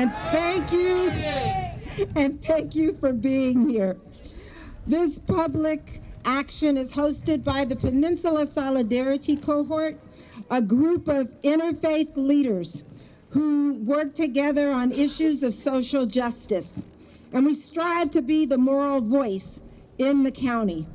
And thank you for being here. This public action is hosted by the Peninsula Solidarity Cohort, a group of interfaith leaders who work together on issues of social justice. And we strive to be the moral voice in the county.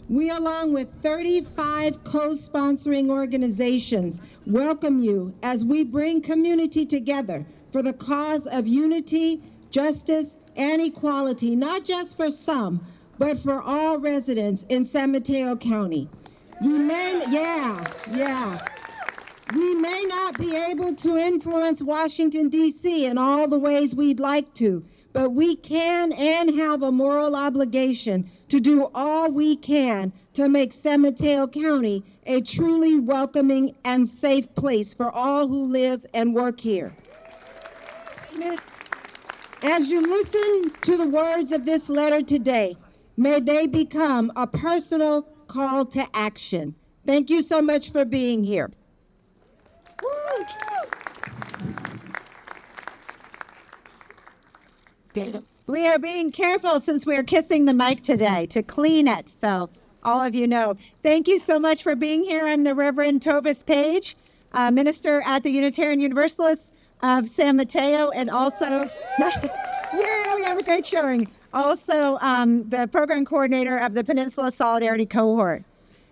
We, along with 35 co-sponsoring organizations, welcome you as we bring community together for the cause of unity, justice, and equality, not just for some, but for all residents in San Mateo County. We may not be able to influence Washington, D.C. in all the ways we'd like to, but we can and have a moral obligation to do all we can to make San Mateo County a truly welcoming and safe place for all who live and work here. As you listen to the words of this letter today, may they become a personal call to action. Thank you so much for being here. We are being careful since we are kissing the mic today to clean it, so all of you know. Thank you so much for being here. I'm the Reverend Tovis Page, minister at the Unitarian Universalists of San Mateo, and also, we have a great showing, also the program coordinator of the Peninsula Solidarity Cohort.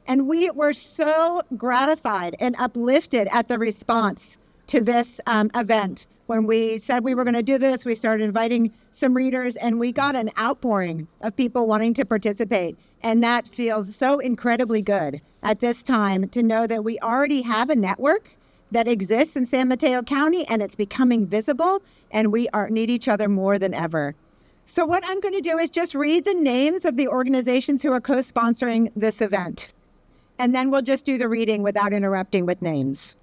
And we were so gratified and uplifted at the response to this event. When we said we were going to do this, we started inviting some readers, and we got an outpouring of people wanting to participate. And that feels so incredibly good at this time to know that we already have a network that exists in San Mateo County, and it's becoming visible, and we need each other more than ever. So what I'm going to do is just read the names of the organizations who are co-sponsoring this event. And then we'll just do the reading without interrupting with names.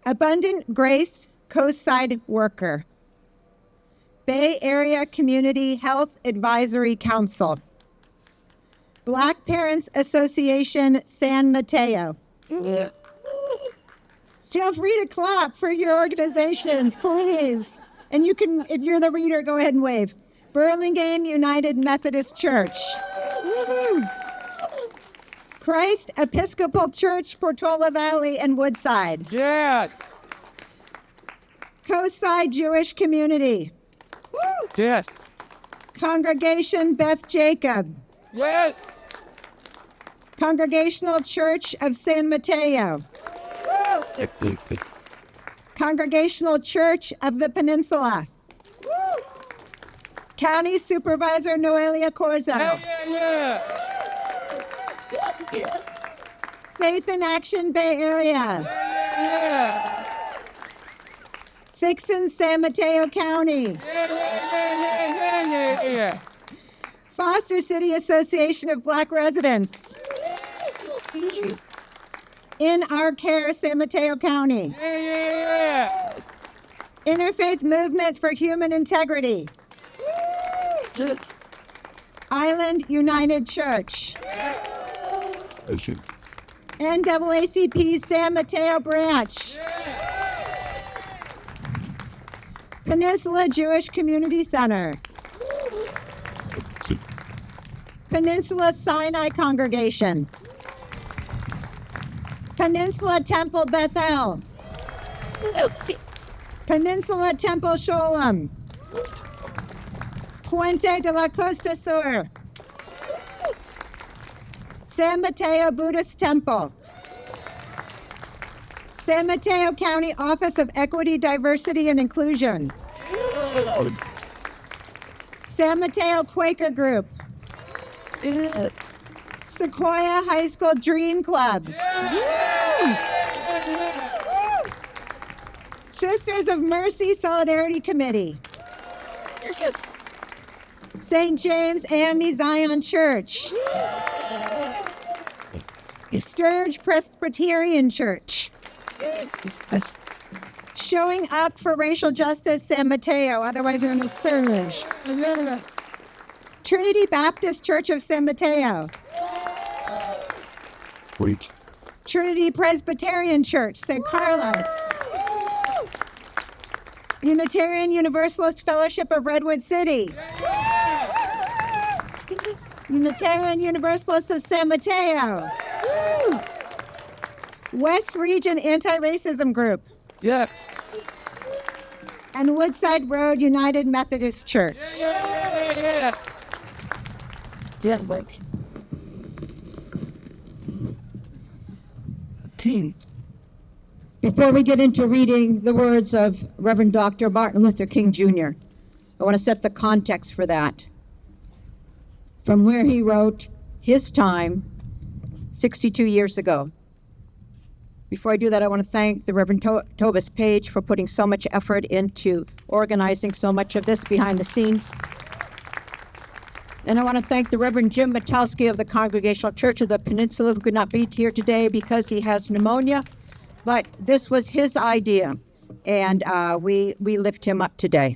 Abundant Grace Coastside Worker, Bay Area Community Health Advisory Council, Black Parents Association San Mateo. Yeah. Feel free to clap for your organizations, please. And you can, if you're the reader, go ahead and wave. Burlingame United Methodist Church. Woo-hoo. Christ Episcopal Church, Portola Valley and Woodside. Yes. Coastside Jewish Community. Woo. Yes. Congregation Beth Jacob. Yes. Congregational Church of San Mateo. Woo. Congregational Church of the Peninsula. Woo. County Supervisor Noelia Corzo. Yeah. Faith in Action Bay Area. Yeah. Fixin' San Mateo County. Yeah. Foster City Association of Black Residents. In Our Care, San Mateo County. Yeah. Interfaith Movement for Human Integrity. Island United Church. NAACP San Mateo Branch. Peninsula Jewish Community Center. Peninsula Sinai Congregation. Peninsula Temple Bethel. Peninsula Temple Sholem. Puente de la Costa Sur. San Mateo Buddhist Temple. San Mateo County Office of Equity, Diversity, and Inclusion. San Mateo Quaker Group. Sequoia High School Dream Club. Sisters of Mercy Solidarity Committee. St. James AME Zion Church. Sturge Presbyterian Church. Showing Up for Racial Justice San Mateo, otherwise known as Surge. Trinity Baptist Church of San Mateo. Sweet. Trinity Presbyterian Church, San Carlos. Unitarian Universalist Fellowship of Redwood City. Unitarian Universalist of San Mateo. Woo! West Region Anti-Racism Group. Yes. And Woodside Road United Methodist Church. Yeah. Team. Before we get into reading the words of Reverend Dr. Martin Luther King Jr., I want to set the context for that. From where he wrote his time 62 years ago. Before I do that, I want to thank the Reverend Tovis Page for putting so much effort into organizing so much of this behind the scenes. And I want to thank the Reverend Jim Matowski of the Congregational Church of the Peninsula, who could not be here today because he has pneumonia. But this was his idea, and we lift him up today.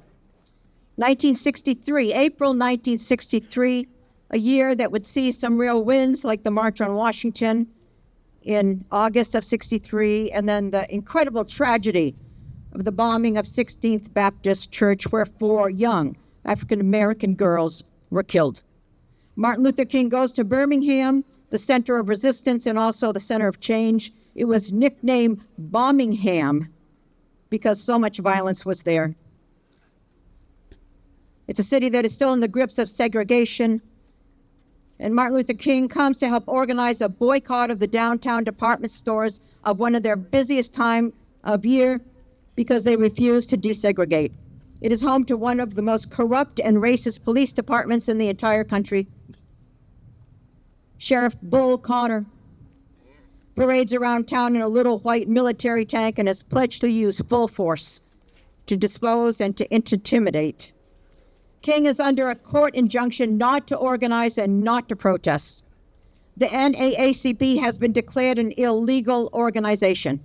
1963, April 1963, a year that would see some real wins like the March on Washington in August of 63, and then the incredible tragedy of the bombing of 16th Baptist Church, where 4 young African-American girls were killed. Martin Luther King goes to Birmingham, the center of resistance and also the center of change. It was nicknamed Bombingham because so much violence was there. It's a city that is still in the grips of segregation. And Martin Luther King comes to help organize a boycott of the downtown department stores of one of their busiest time of year because they refuse to desegregate. It is home to one of the most corrupt and racist police departments in the entire country. Sheriff Bull Connor parades around town in a little white military tank and has pledged to use full force to dispose and to intimidate. King is under a court injunction not to organize and not to protest. The NAACP has been declared an illegal organization.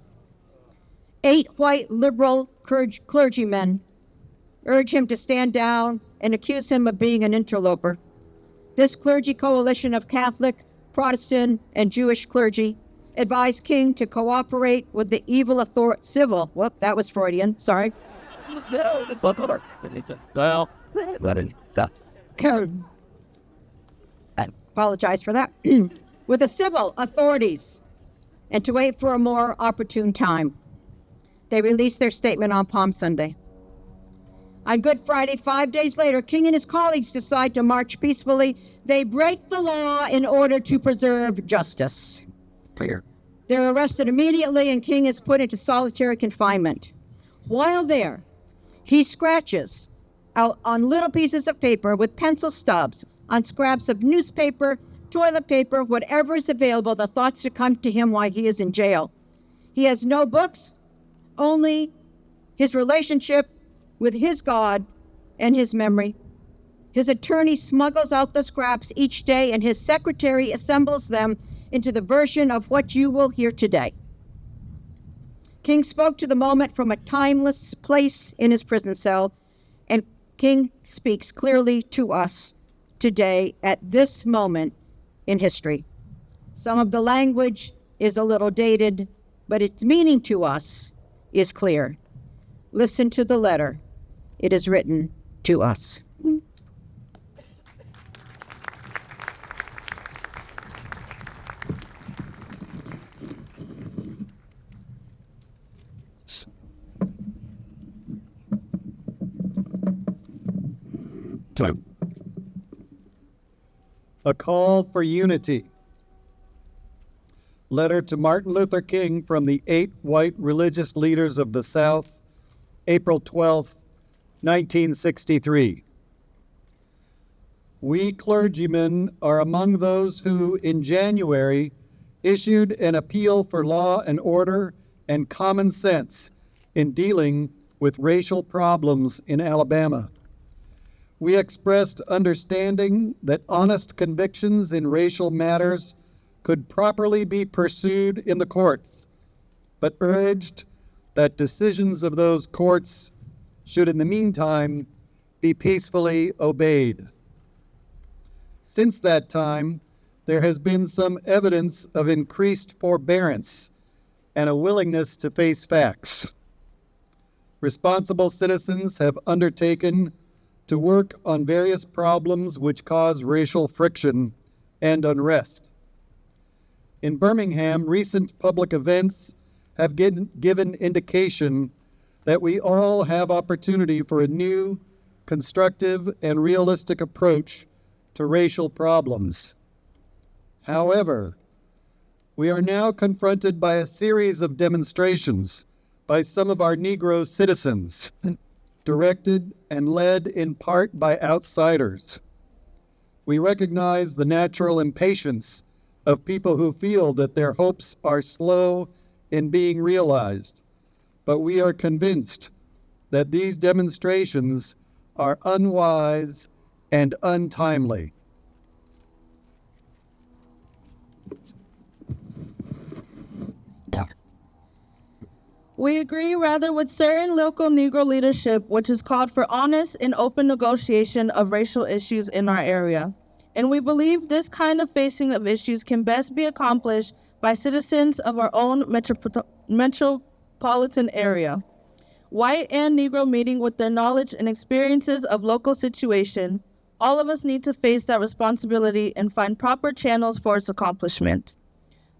8 white liberal clergymen urge him to stand down and accuse him of being an interloper. This clergy coalition of Catholic, Protestant, and Jewish clergy advised King to cooperate with the evil civil, that was Freudian, sorry. Well, I apologize for that. With the civil authorities, and to wait for a more opportune time. They released their statement on Palm Sunday. On Good Friday, 5 days later, King and his colleagues decide to march peacefully. They break the law in order to preserve justice. clear. They're arrested immediately, and King is put into solitary confinement. While there, he scratches out on little pieces of paper with pencil stubs, on scraps of newspaper, toilet paper, whatever is available, the thoughts to come to him while he is in jail. He has no books, only his relationship with his God and his memory. His attorney smuggles out the scraps each day, and his secretary assembles them into the version of what you will hear today. King spoke to the moment from a timeless place in his prison cell, and King speaks clearly to us today at this moment in history. Some of the language is a little dated, but its meaning to us is clear. Listen to the letter. It is written to us. A call for unity. Letter to Martin Luther King from the 8 white religious leaders of the South, April 12, 1963. We clergymen are among those who, in January, issued an appeal for law and order and common sense in dealing with racial problems in Alabama. We expressed understanding that honest convictions in racial matters could properly be pursued in the courts, but urged that decisions of those courts should in the meantime be peacefully obeyed. Since that time, there has been some evidence of increased forbearance and a willingness to face facts. responsible citizens have undertaken to work on various problems which cause racial friction and unrest. In Birmingham, recent public events have given indication that we all have opportunity for a new, constructive, and realistic approach to racial problems. However, we are now confronted by a series of demonstrations by some of our Negro citizens, directed and led in part by outsiders. We recognize the natural impatience of people who feel that their hopes are slow in being realized, but we are convinced that these demonstrations are unwise and untimely. We agree rather with certain local Negro leadership, which has called for honest and open negotiation of racial issues in our area. And we believe this kind of facing of issues can best be accomplished by citizens of our own metropolitan area. White and Negro meeting with their knowledge and experiences of local situation, all of us need to face that responsibility and find proper channels for its accomplishment.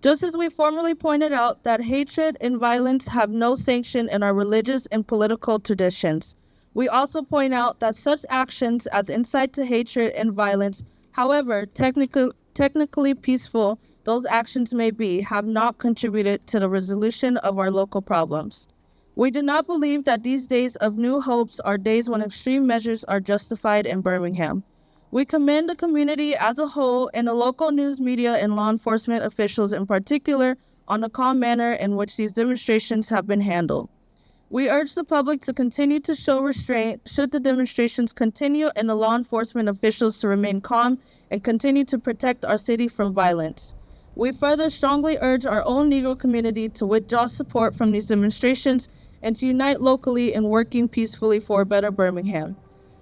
Just as we formerly pointed out that hatred and violence have no sanction in our religious and political traditions, we also point out that such actions as incite to hatred and violence, however technically peaceful those actions may be, have not contributed to the resolution of our local problems. We do not believe that these days of new hopes are days when extreme measures are justified in Birmingham. We commend the community as a whole and the local news media and law enforcement officials in particular on the calm manner in which these demonstrations have been handled. We urge the public to continue to show restraint should the demonstrations continue and the law enforcement officials to remain calm and continue to protect our city from violence. We further strongly urge our own Negro community to withdraw support from these demonstrations and to unite locally in working peacefully for a better Birmingham.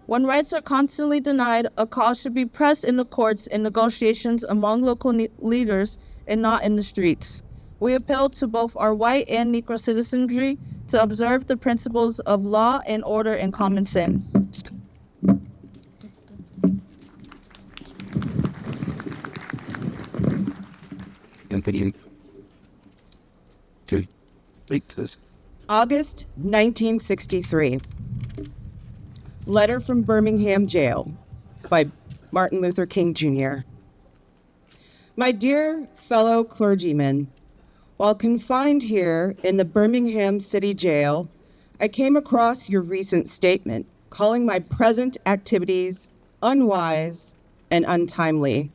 When rights are constantly denied, a cause should be pressed in the courts in negotiations among local leaders and not in the streets. We appeal to both our white and Negro citizenry to observe the principles of law and order and common sense. Continue to speak to this. August 1963. Letter from Birmingham Jail by Martin Luther King Jr. My dear fellow clergymen, while confined here in the Birmingham City Jail, I came across your recent statement calling my present activities unwise and untimely.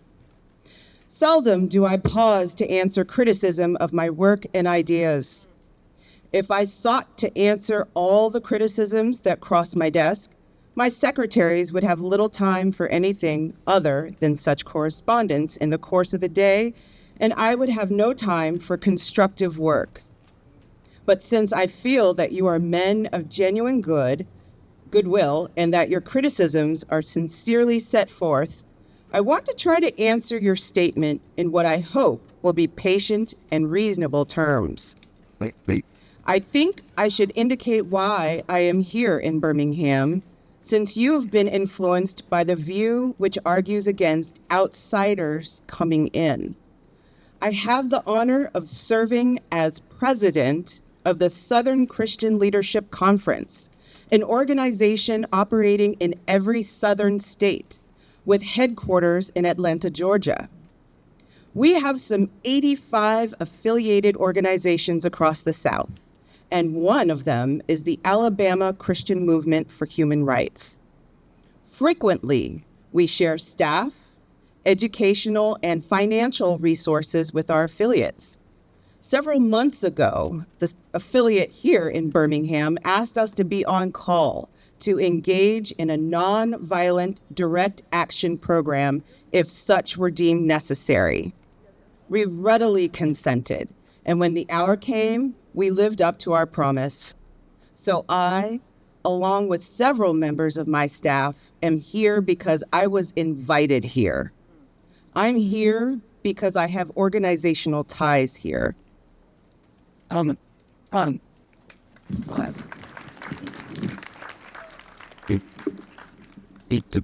Seldom do I pause to answer criticism of my work and ideas. If I sought to answer all the criticisms that cross my desk, my secretaries would have little time for anything other than such correspondence in the course of the day, and I would have no time for constructive work. But since I feel that you are men of genuine goodwill, and that your criticisms are sincerely set forth, I want to try to answer your statement in what I hope will be patient and reasonable terms. Wait. I think I should indicate why I am here in Birmingham, since you've been influenced by the view which argues against outsiders coming in. I have the honor of serving as president of the Southern Christian Leadership Conference, an organization operating in every southern state, with headquarters in Atlanta, Georgia. We have some 85 affiliated organizations across the South, and one of them is the Alabama Christian Movement for Human Rights. Frequently, we share staff, educational, and financial resources with our affiliates. Several months ago, the affiliate here in Birmingham asked us to be on call to engage in a non-violent direct action program if such were deemed necessary. We readily consented, and when the hour came, we lived up to our promise. So I, along with several members of my staff, am here because I was invited here. I'm here because I have organizational ties here. Beat.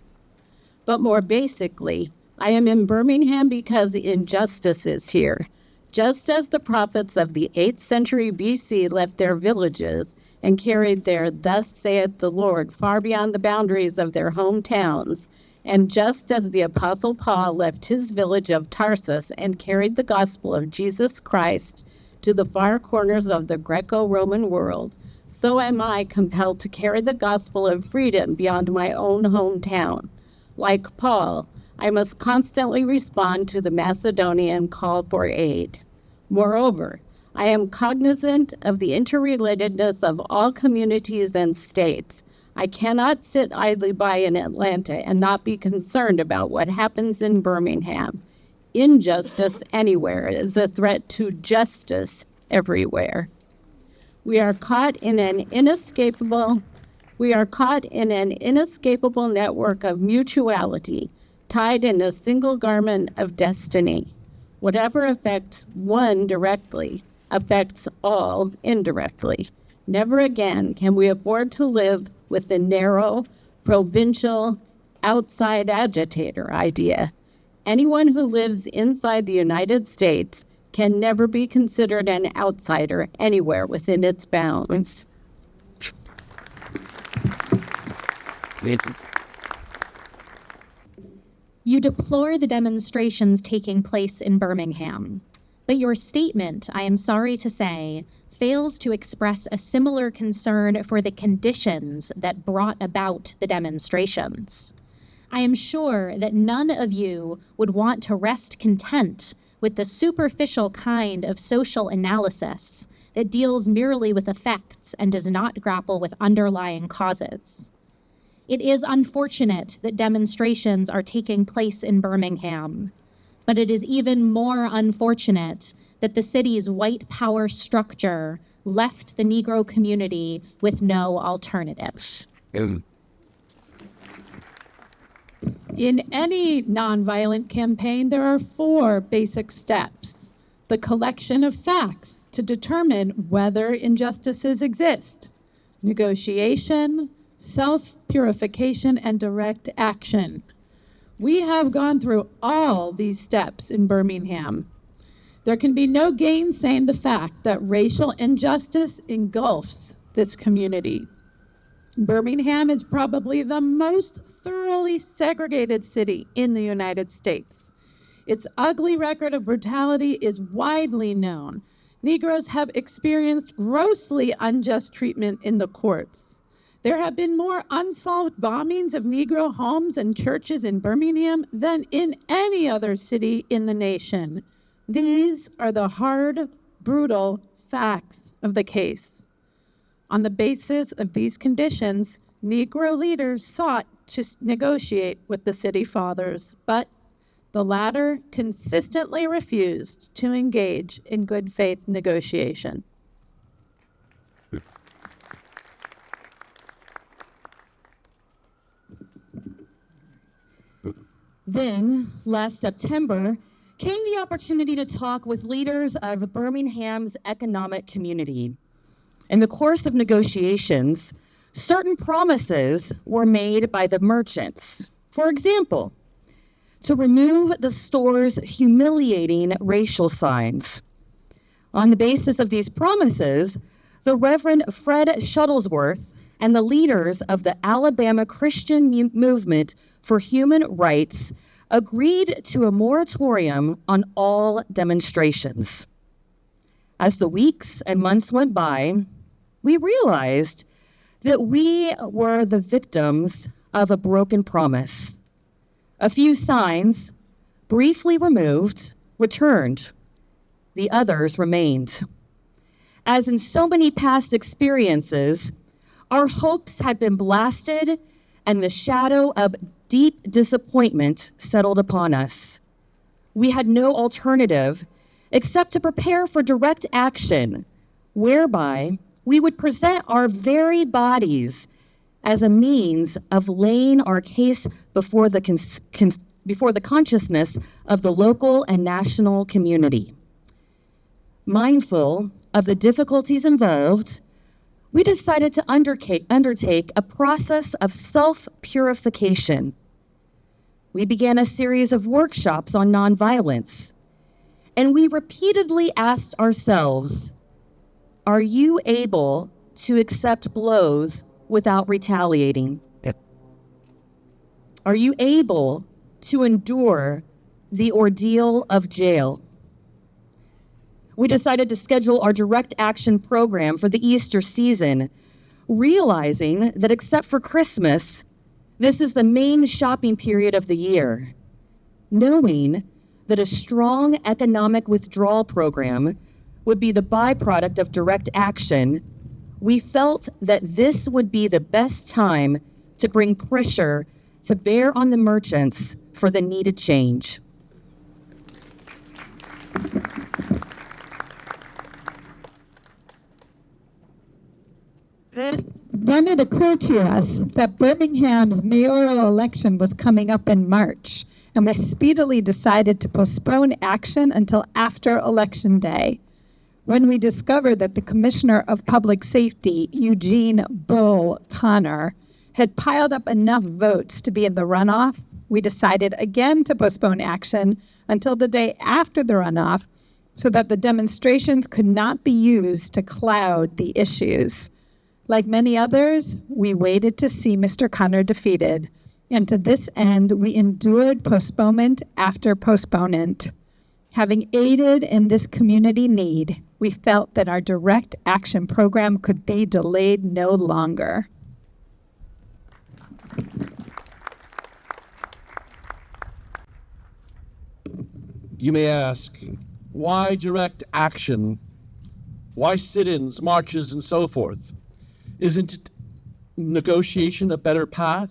But more basically, I am in Birmingham because injustice is here. Just as the prophets of the 8th century BC left their villages and carried their "Thus saith the Lord" far beyond the boundaries of their hometowns, and just as the Apostle Paul left his village of Tarsus and carried the gospel of Jesus Christ to the far corners of the Greco-Roman world, so am I compelled to carry the gospel of freedom beyond my own hometown. Like Paul, I must constantly respond to the Macedonian call for aid. Moreover, I am cognizant of the interrelatedness of all communities and states. I cannot sit idly by in Atlanta and not be concerned about what happens in Birmingham. Injustice anywhere is a threat to justice everywhere. We are caught in an inescapable network of mutuality, tied in a single garment of destiny. Whatever affects one directly affects all indirectly. Never again can we afford to live with the narrow, provincial, outside agitator idea. Anyone who lives inside the United States can never be considered an outsider anywhere within its bounds. You deplore the demonstrations taking place in Birmingham, but your statement, I am sorry to say, fails to express a similar concern for the conditions that brought about the demonstrations. I am sure that none of you would want to rest content with the superficial kind of social analysis that deals merely with effects and does not grapple with underlying causes. It is unfortunate that demonstrations are taking place in Birmingham, but it is even more unfortunate that the city's white power structure left the Negro community with no alternative. In any nonviolent campaign, there are 4 basic steps: the collection of facts to determine whether injustices exist, negotiation, self-purification, and direct action. We have gone through all these steps in Birmingham. There can be no gainsaying the fact that racial injustice engulfs this community. Birmingham is probably the most thoroughly segregated city in the United States. Its ugly record of brutality is widely known. Negroes have experienced grossly unjust treatment in the courts. There have been more unsolved bombings of Negro homes and churches in Birmingham than in any other city in the nation. These are the hard, brutal facts of the case. On the basis of these conditions, Negro leaders sought to negotiate with the city fathers, but the latter consistently refused to engage in good faith negotiation. Then, last September, came the opportunity to talk with leaders of Birmingham's economic community. In the course of negotiations, certain promises were made by the merchants. For example, to remove the store's humiliating racial signs. On the basis of these promises, the Reverend Fred Shuttlesworth and the leaders of the Alabama Christian Movement for Human Rights agreed to a moratorium on all demonstrations. As the weeks and months went by, we realized that we were the victims of a broken promise. A few signs, briefly removed, returned. The others remained. As in so many past experiences, our hopes had been blasted and the shadow of deep disappointment settled upon us. We had no alternative except to prepare for direct action, whereby we would present our very bodies as a means of laying our case before the consciousness of the local and national community. Mindful of the difficulties involved, we decided to undertake a process of self-purification. We began a series of workshops on nonviolence, and we repeatedly asked ourselves, are you able to accept blows without retaliating? Are you able to endure the ordeal of jail? We decided to schedule our direct action program for the Easter season, realizing that except for Christmas, this is the main shopping period of the year. Knowing that a strong economic withdrawal program would be the byproduct of direct action, we felt that this would be the best time to bring pressure to bear on the merchants for the needed change. Then it occurred to us that Birmingham's mayoral election was coming up in March, and we speedily decided to postpone action until after Election Day. When we discovered that the Commissioner of Public Safety, Eugene Bull Connor, had piled up enough votes to be in the runoff, we decided again to postpone action until the day after the runoff so that the demonstrations could not be used to cloud the issues. Like many others, we waited to see Mr. Connor defeated, and to this end, we endured postponement after postponement. Having aided in this community need, we felt that our direct action program could be delayed no longer. You may ask, why direct action? Why sit-ins, marches, and so forth? Isn't negotiation a better path?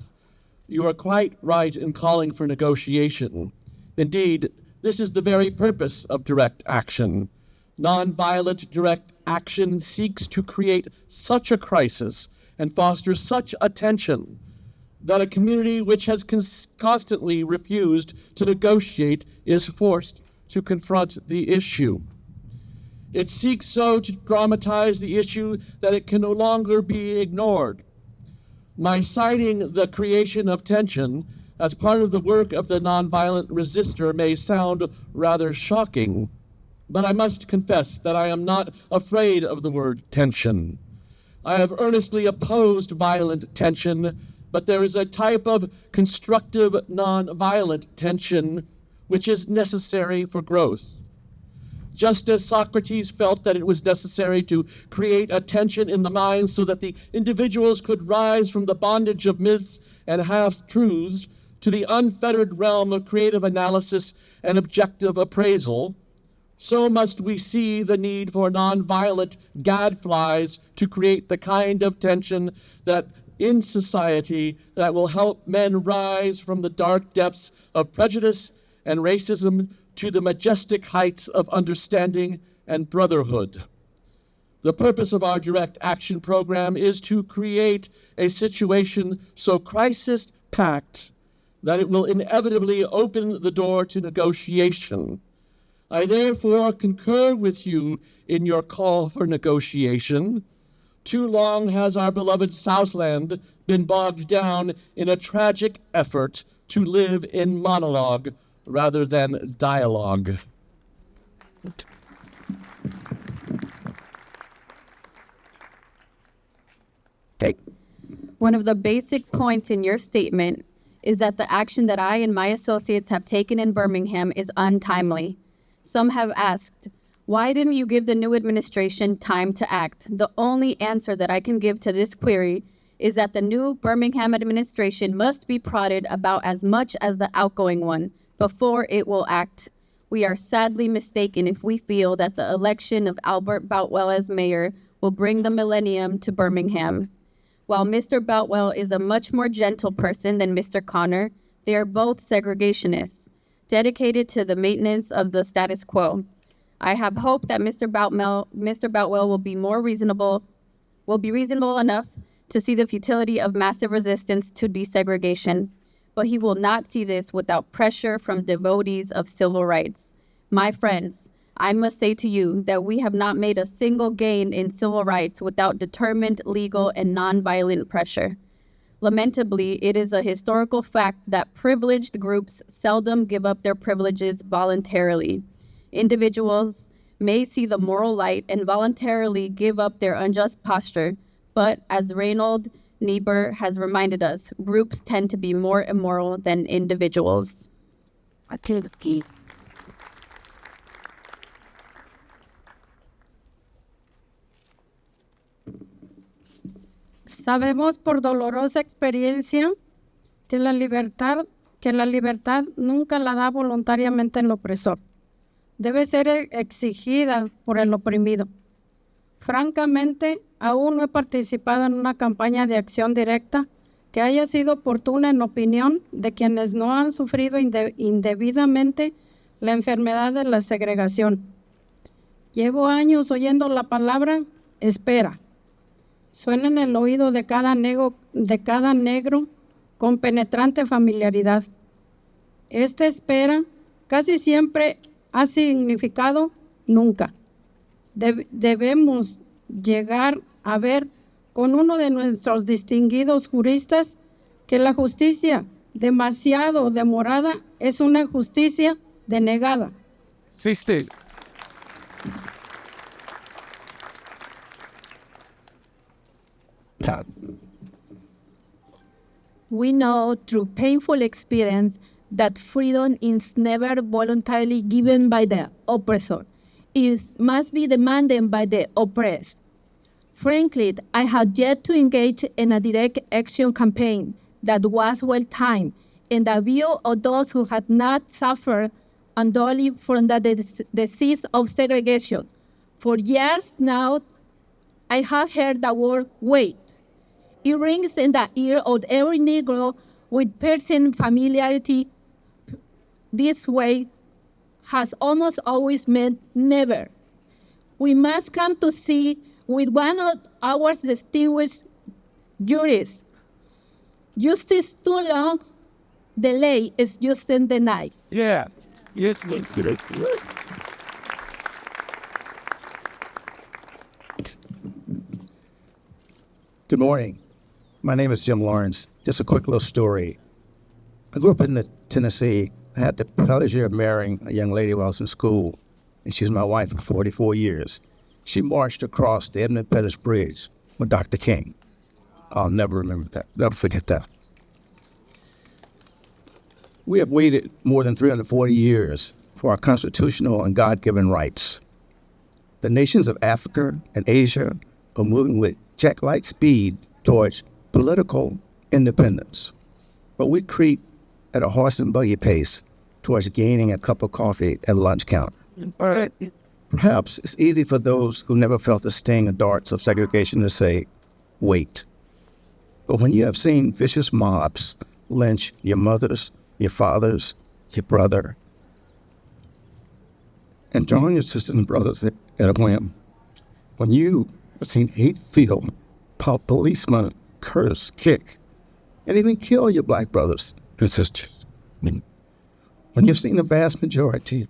You are quite right in calling for negotiation. Indeed, this is the very purpose of direct action. Nonviolent direct action seeks to create such a crisis and foster such a tension that a community which has constantly refused to negotiate is forced to confront the issue. It seeks so to dramatize the issue that it can no longer be ignored. My citing the creation of tension as part of the work of the nonviolent resistor may sound rather shocking, but I must confess that I am not afraid of the word tension. I have earnestly opposed violent tension, but there is a type of constructive nonviolent tension which is necessary for growth. Just as Socrates felt that it was necessary to create a tension in the mind so that the individuals could rise from the bondage of myths and half-truths to the unfettered realm of creative analysis and objective appraisal, so must we see the need for nonviolent gadflies to create the kind of tension that in society that will help men rise from the dark depths of prejudice and racism to the majestic heights of understanding and brotherhood. The purpose of our direct action program is to create a situation so crisis-packed that it will inevitably open the door to negotiation. I therefore concur with you in your call for negotiation. Too long has our beloved Southland been bogged down in a tragic effort to live in monologue rather than dialogue. Okay. One of the basic points in your statement is that the action that I and my associates have taken in Birmingham is untimely. Some have asked, why didn't you give the new administration time to act? The only answer that I can give to this query is that the new Birmingham administration must be prodded about as much as the outgoing one before it will act. We are sadly mistaken if we feel that the election of Albert Boutwell as mayor will bring the millennium to Birmingham. While Mr. Boutwell is a much more gentle person than Mr. Connor, they are both segregationists, dedicated to the maintenance of the status quo. I have hope that Mr. Boutwell will be reasonable enough to see the futility of massive resistance to desegregation, but he will not see this without pressure from devotees of civil rights. My friends, I must say to you that we have not made a single gain in civil rights without determined, legal, and nonviolent pressure. Lamentably, it is a historical fact that privileged groups seldom give up their privileges voluntarily. Individuals may see the moral light and voluntarily give up their unjust posture, but as Reynold Niebuhr has reminded us, groups tend to be more immoral than individuals. Sabemos por dolorosa experiencia que la libertad nunca la da voluntariamente el opresor. Debe ser exigida por el oprimido. Francamente, aún no he participado en una campaña de acción directa que haya sido oportuna en opinión de quienes no han sufrido indebidamente la enfermedad de la segregación. Llevo años oyendo la palabra espera. Suena en el oído de cada negro con penetrante familiaridad. Esta espera casi siempre ha significado nunca. Debemos llegar a ver con uno de nuestros distinguidos juristas que la justicia demasiado demorada es una justicia denegada. Sister. We know through painful experience that freedom is never voluntarily given by the oppressor. It must be demanded by the oppressed. Frankly, I have yet to engage in a direct action campaign that was well timed in the view of those who had not suffered unduly from the disease of segregation. For years now, I have heard the word wait. It rings in the ear of every Negro with piercing familiarity. This way has almost always meant never. We must come to see with one of our distinguished jurists. Justice too long, delay is justice denied. Yeah. Yes. Good morning. My name is Jim Lawrence. Just a quick little story. I grew up in Tennessee. I had the pleasure of marrying a young lady while I was in school, and she was my wife for 44 years. She marched across the Edmund Pettus Bridge with Dr. King. I'll never forget that. We have waited more than 340 years for our constitutional and God-given rights. The nations of Africa and Asia are moving with jet-like speed towards political independence, but we creep at a horse and buggy pace towards gaining a cup of coffee at a lunch counter. Perhaps it's easy for those who never felt the sting and darts of segregation to say, wait. But when you have seen vicious mobs lynch your mothers, your fathers, your brother, and join your sisters and brothers at a whim, when you have seen hate-filled policemen curse, kick, and even kill your black brothers and sisters, when you've seen the vast majority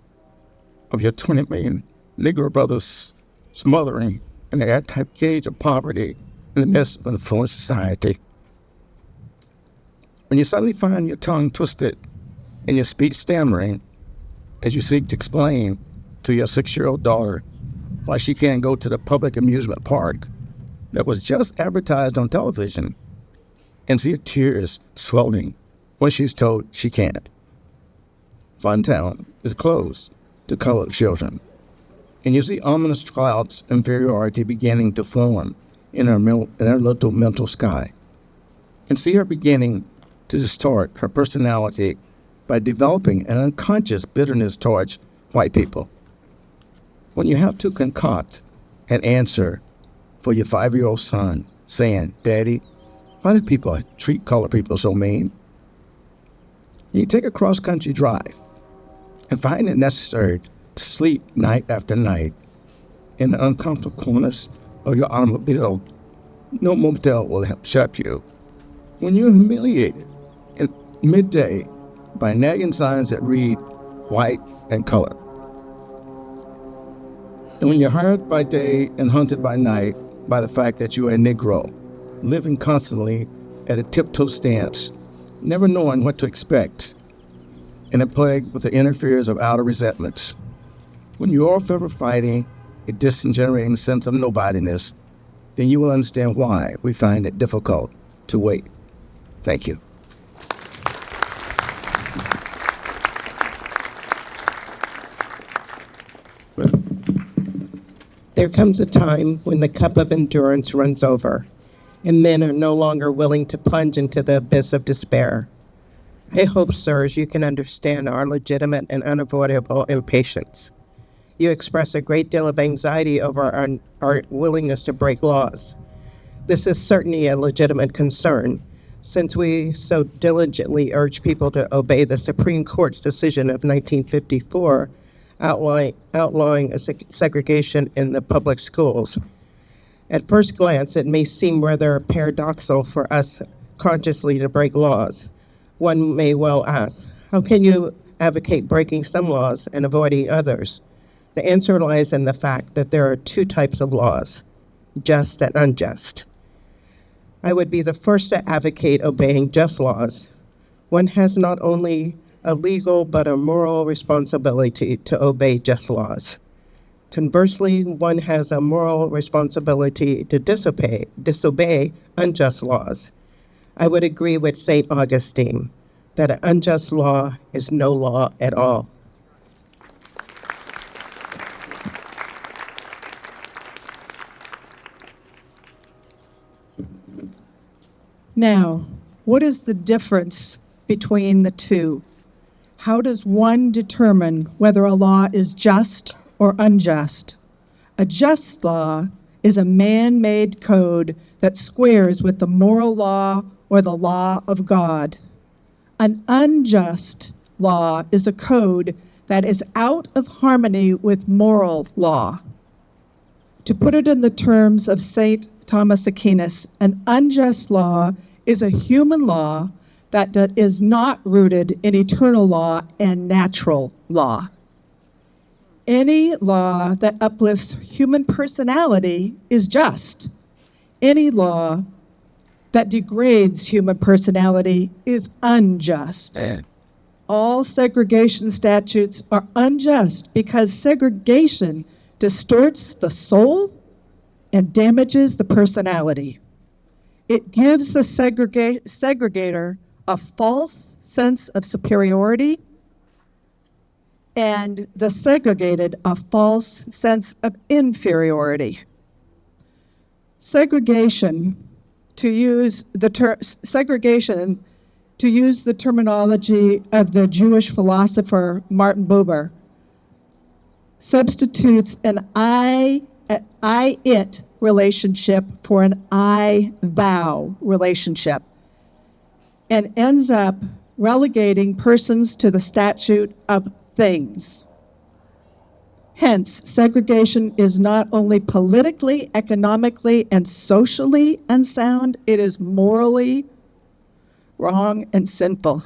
of your 20 million Negro brothers smothering in the airtight cage of poverty in the midst of an affluent society, when you suddenly find your tongue twisted and your speech stammering as you seek to explain to your 6-year-old daughter why she can't go to the public amusement park that was just advertised on television, and see her tears swelling when she's told she can't. Funtown is closed to colored children, and you see ominous clouds of inferiority beginning to form in her little mental sky, and see her beginning to distort her personality by developing an unconscious bitterness towards white people. When you have to concoct an answer for your 5-year-old son saying, "Daddy, why do people treat colored people so mean?" You take a cross-country drive and find it necessary to sleep night after night in the uncomfortable corners of your automobile. No motel will help shut you. When you're humiliated at midday by nagging signs that read white and color. And when you're hired by day and hunted by night by the fact that you are a Negro, living constantly at a tiptoe stance, never knowing what to expect, and a plague with the interference of outer resentments, when you are forever fighting a disintegrating sense of nobodiness, then you will understand why we find it difficult to wait. Thank you. There comes a time when the cup of endurance runs over, and men are no longer willing to plunge into the abyss of despair. I hope, sirs, you can understand our legitimate and unavoidable impatience. You express a great deal of anxiety over our willingness to break laws. This is certainly a legitimate concern, since we so diligently urge people to obey the Supreme Court's decision of 1954 outlawing segregation in the public schools. At first glance, it may seem rather paradoxical for us consciously to break laws. One may well ask, how can you advocate breaking some laws and avoiding others? The answer lies in the fact that there are two types of laws, just and unjust. I would be the first to advocate obeying just laws. One has not only a legal but a moral responsibility to obey just laws. Conversely, one has a moral responsibility to disobey unjust laws. I would agree with St. Augustine that an unjust law is no law at all. Now, what is the difference between the two? How does one determine whether a law is just or unjust? A just law is a man-made code that squares with the moral law or the law of God. An unjust law is a code that is out of harmony with moral law. To put it in the terms of St. Thomas Aquinas, an unjust law is a human law that is not rooted in eternal law and natural law. Any law that uplifts human personality is just. Any law that degrades human personality is unjust. All segregation statutes are unjust because segregation distorts the soul and damages the personality. It gives the segregator a false sense of superiority and the segregated a false sense of inferiority. Segregation, to use the terminology of the Jewish philosopher Martin Buber, substitutes an I-it relationship for an I-thou relationship and ends up relegating persons to the statute of things. Hence, segregation is not only politically, economically, and socially unsound, it is morally wrong and sinful.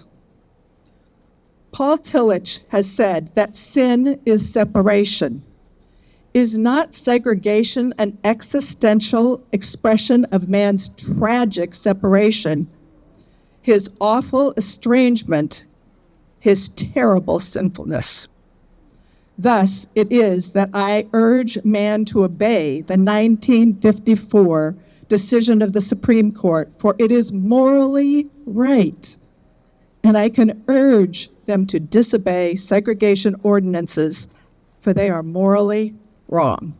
Paul Tillich has said that sin is separation. Is not segregation an existential expression of man's tragic separation, his awful estrangement, his terrible sinfulness? Thus, it is that I urge man to obey the 1954 decision of the Supreme Court, for it is morally right. And I can urge them to disobey segregation ordinances, for they are morally wrong.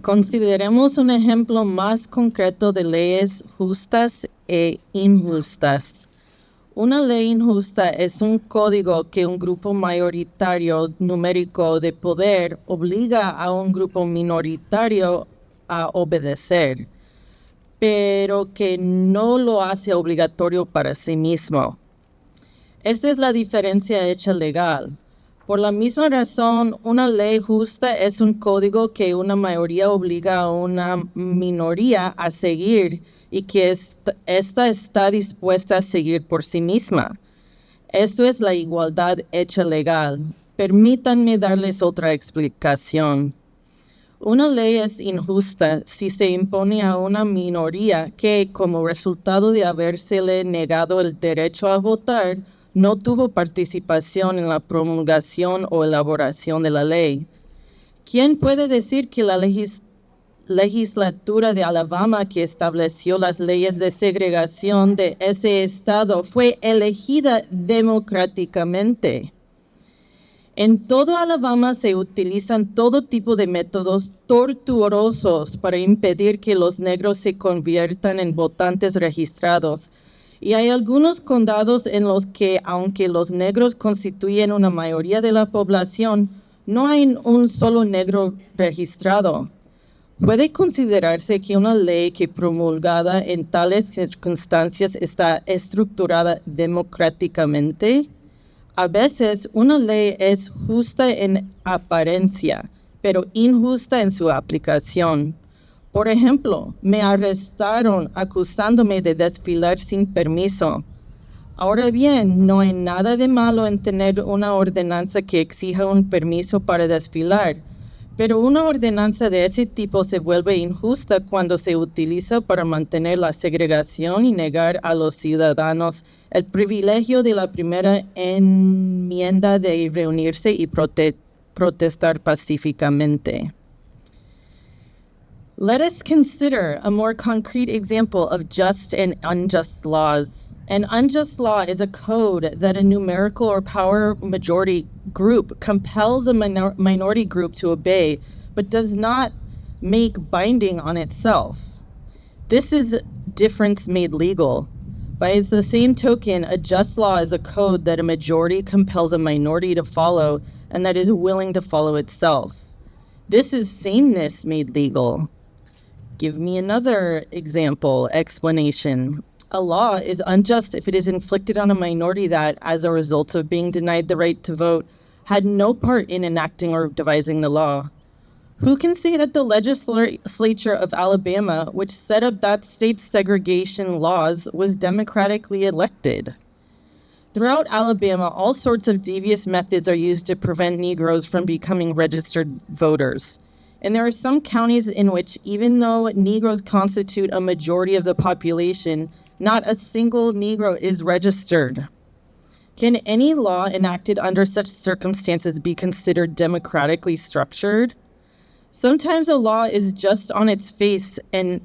Consideremos un ejemplo más concreto de leyes justas e injustas. Una ley injusta es un código que un grupo mayoritario numérico de poder obliga a un grupo minoritario a obedecer, pero que no lo hace obligatorio para sí mismo. Esta es la diferencia hecha legal. Por la misma razón, una ley justa es un código que una mayoría obliga a una minoría a seguir y que esta está dispuesta a seguir por sí misma. Esto es la igualdad hecha legal. Permítanme darles otra explicación. Una ley es injusta si se impone a una minoría que, como resultado de habérsele negado el derecho a votar, no tuvo participación en la promulgación o elaboración de la ley. ¿Quién puede decir que la legislatura de Alabama que estableció las leyes de segregación de ese estado fue elegida democráticamente? En todo Alabama se utilizan todo tipo de métodos tortuosos para impedir que los negros se conviertan en votantes registrados. Y hay algunos condados en los que, aunque los negros constituyen una mayoría de la población, no hay un solo negro registrado. ¿Puede considerarse que una ley que promulgada en tales circunstancias está estructurada democráticamente? A veces una ley es justa en apariencia, pero injusta en su aplicación. Por ejemplo, me arrestaron acusándome de desfilar sin permiso. Ahora bien, no hay nada de malo en tener una ordenanza que exija un permiso para desfilar, pero una ordenanza de ese tipo se vuelve injusta cuando se utiliza para mantener la segregación y negar a los ciudadanos el privilegio de la primera enmienda de reunirse y protestar pacíficamente. Let us consider a more concrete example of just and unjust laws. An unjust law is a code that a numerical or power majority group compels a minority group to obey, but does not make binding on itself. This is difference made legal. By the same token, a just law is a code that a majority compels a minority to follow and that is willing to follow itself. This is sameness made legal. Give me another example, explanation. A law is unjust if it is inflicted on a minority that, as a result of being denied the right to vote, had no part in enacting or devising the law. Who can say that the legislature of Alabama, which set up that state's segregation laws, was democratically elected? Throughout Alabama, all sorts of devious methods are used to prevent Negroes from becoming registered voters. And there are some counties in which, even though Negroes constitute a majority of the population, not a single Negro is registered. Can any law enacted under such circumstances be considered democratically structured? Sometimes a law is just on its face and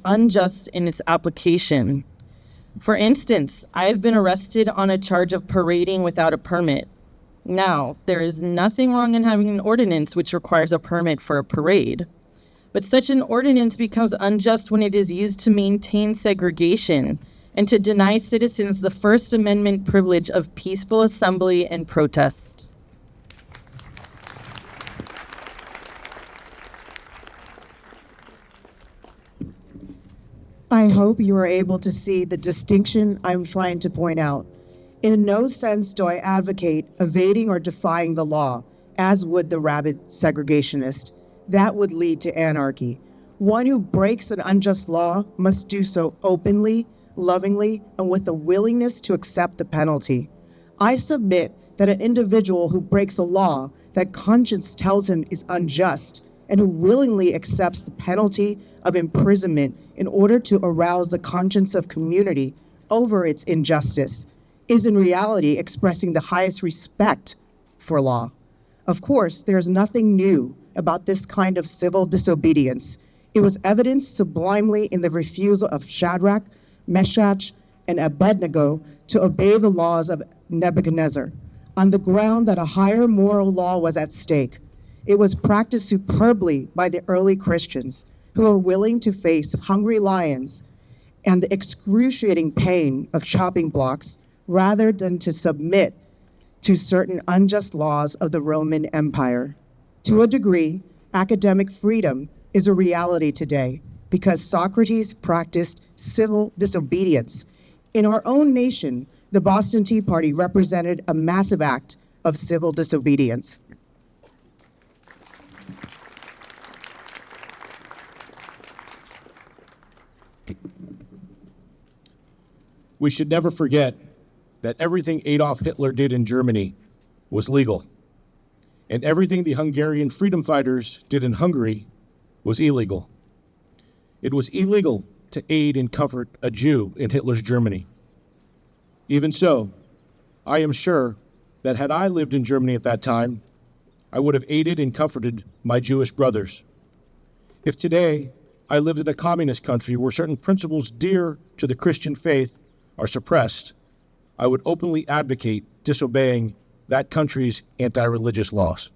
unjust in its application. For instance, I have been arrested on a charge of parading without a permit. Now, there is nothing wrong in having an ordinance which requires a permit for a parade. But such an ordinance becomes unjust when it is used to maintain segregation and to deny citizens the First Amendment privilege of peaceful assembly and protest. I hope you are able to see the distinction I'm trying to point out. In no sense do I advocate evading or defying the law, as would the rabid segregationist. That would lead to anarchy. One who breaks an unjust law must do so openly, lovingly, and with a willingness to accept the penalty. I submit that an individual who breaks a law that conscience tells him is unjust and who willingly accepts the penalty of imprisonment in order to arouse the conscience of community over its injustice is in reality expressing the highest respect for law. Of course, there is nothing new about this kind of civil disobedience. It was evidenced sublimely in the refusal of Shadrach, Meshach, and Abednego to obey the laws of Nebuchadnezzar on the ground that a higher moral law was at stake. It was practiced superbly by the early Christians who were willing to face hungry lions and the excruciating pain of chopping blocks rather than to submit to certain unjust laws of the Roman Empire. To a degree, academic freedom is a reality today because Socrates practiced civil disobedience. In our own nation, the Boston Tea Party represented a massive act of civil disobedience. We should never forget that everything Adolf Hitler did in Germany was legal, and everything the Hungarian freedom fighters did in Hungary was illegal. It was illegal to aid and comfort a Jew in Hitler's Germany. Even so, I am sure that had I lived in Germany at that time, I would have aided and comforted my Jewish brothers. If today I lived in a communist country where certain principles dear to the Christian faith are suppressed, I would openly advocate disobeying that country's anti-religious laws.